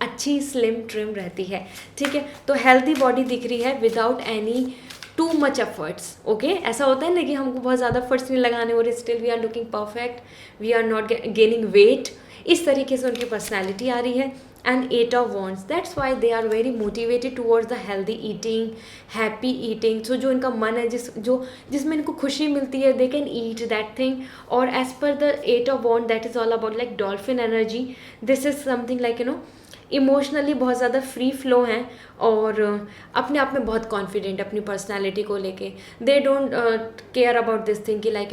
अच्छी स्लिम ट्रिम रहती है, ठीक है। तो हेल्दी बॉडी दिख रही है without any too much efforts, okay. ऐसा होता है ना कि हमको बहुत ज़्यादा एफर्ट्स नहीं लगाने और still we are looking perfect, we are not gaining weight, इस तरीके से उनकी पर्सनैलिटी आ रही है। And 8 of wands, that's why they are very motivated towards the healthy eating, happy eating. So जो इनका मन है, जिसमें इनको खुशी मिलती है, they can eat that thing. और as per the 8 of wand, that is all about like dolphin energy, this is something like emotionally बहुत ज़्यादा फ्री फ्लो हैं और अपने आप में बहुत कॉन्फिडेंट अपनी पर्सनालिटी को लेके। They don't care about this thing कि लाइक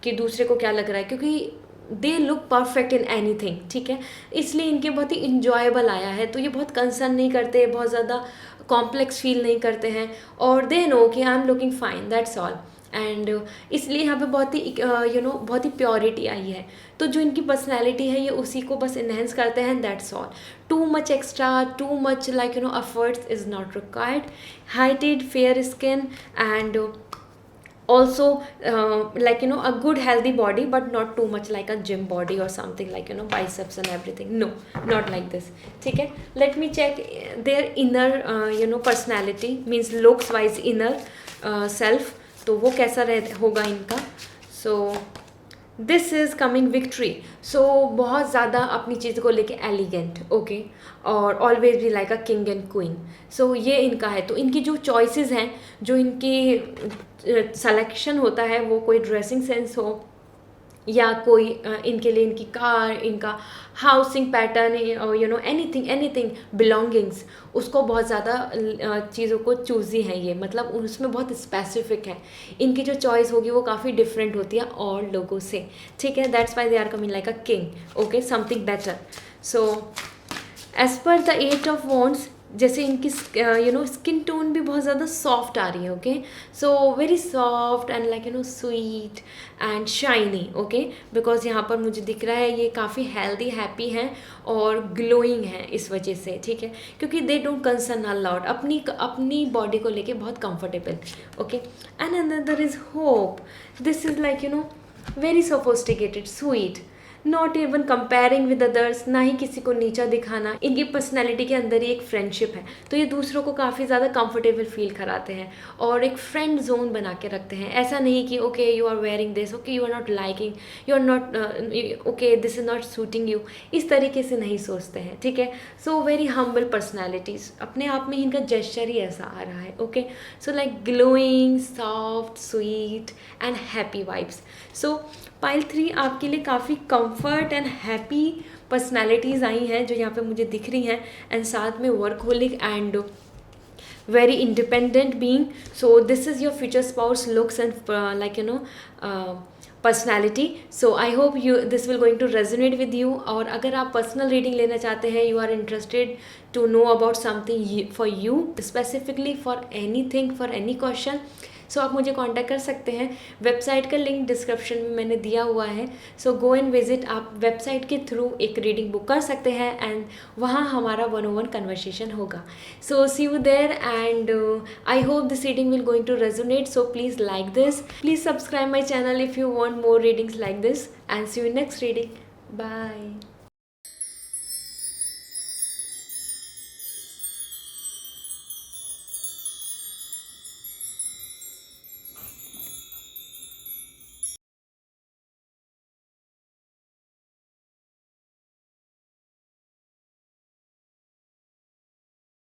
कि दूसरे को क्या लग रहा है, क्योंकि they look perfect in any thing, ठीक है। इसलिए इनके बहुत ही इंजॉयबल आया है, तो ये बहुत कंसर्न नहीं करते, बहुत ज़्यादा कॉम्प्लेक्स फील नहीं करते हैं, और दे नो कि I am looking fine, that's all. And इसलिए यहाँ पे बहुत ही बहुत ही प्योरिटी आई है। तो जो इनकी पर्सनैलिटी है ये उसी को बस इन्हेंस करते हैं, that's all. Too much extra, too much like efforts is not required. Heighted, fair skin and also like a good healthy body, but not too much like a gym body or something like biceps and everything, no, not like this, ठीक है। let me check their inner personality, means looks wise inner self, तो वो कैसा होगा इनका। so this is coming victory, so बहुत ज़्यादा अपनी चीज़ को लेके एलिगेंट, ओके, और ऑलवेज भी like a king and queen. So ये इनका है। तो इनकी जो चॉइसेस हैं, जो इनकी सिलेक्शन होता है, वो कोई ड्रेसिंग सेंस हो या कोई इनके लिए इनकी कार, इनका हाउसिंग पैटर्न, एनीथिंग बिलोंगिंग्स, उसको बहुत ज़्यादा चीज़ों को चूज़ी है ये, मतलब उसमें बहुत स्पेसिफिक है। इनकी जो चॉइस होगी वो काफ़ी डिफरेंट होती है और लोगों से, ठीक है। That's why they are coming like a king, okay, something better. So as per the 8 of wands, जैसे इनकी स्किन टोन भी बहुत ज़्यादा सॉफ्ट आ रही है, okay, so very soft and like sweet and shiny, okay, because यहाँ पर मुझे दिख रहा है ये काफ़ी हेल्दी, हैप्पी हैं और ग्लोइंग हैं इस वजह से, ठीक है, क्योंकि they don't concern a lot, अपनी बॉडी को लेके बहुत comfortable, okay. And another is hope, this is like very sophisticated, sweet, not even comparing with others, ना ही किसी को नीचा दिखाना। इनकी पर्सनैलिटी के अंदर ही एक फ्रेंडशिप है, तो ये दूसरों को काफ़ी ज़्यादा कंफर्टेबल फील कराते हैं और एक फ्रेंड जोन बना के रखते हैं। ऐसा नहीं कि okay you are wearing this, okay you are not liking, you are not okay this is not suiting you, इस तरीके से नहीं सोचते हैं, ठीक है। सो वेरी हम्बल पर्सनैलिटीज़, अपने आप में इनका जेस्चर ही ऐसा आ रहा है, okay. So like glowing, soft, sweet and happy vibes. So pile 3 आपके लिए काफ़ी कंफर्ट एंड हैप्पी पर्सनालिटीज़ आई हैं जो यहाँ पे मुझे दिख रही हैं, एंड साथ में workaholic and very independent being. So this is your future spouse looks and like personality. So I hope this will going to resonate with you. और अगर आप पर्सनल रीडिंग लेना चाहते हैं, you are interested to know about something for you specifically, for any thing, for any question, so आप मुझे contact कर सकते हैं। वेबसाइट का लिंक डिस्क्रिप्शन में मैंने दिया हुआ है, सो गो एंड विजिट। आप वेबसाइट के थ्रू एक रीडिंग बुक कर सकते हैं एंड वहाँ हमारा 1-on-1 कन्वर्सेशन होगा। So see you there and I hope this reading will going to resonate, so please like this, please subscribe my channel if you want more readings like this, and see you in next reading. Bye.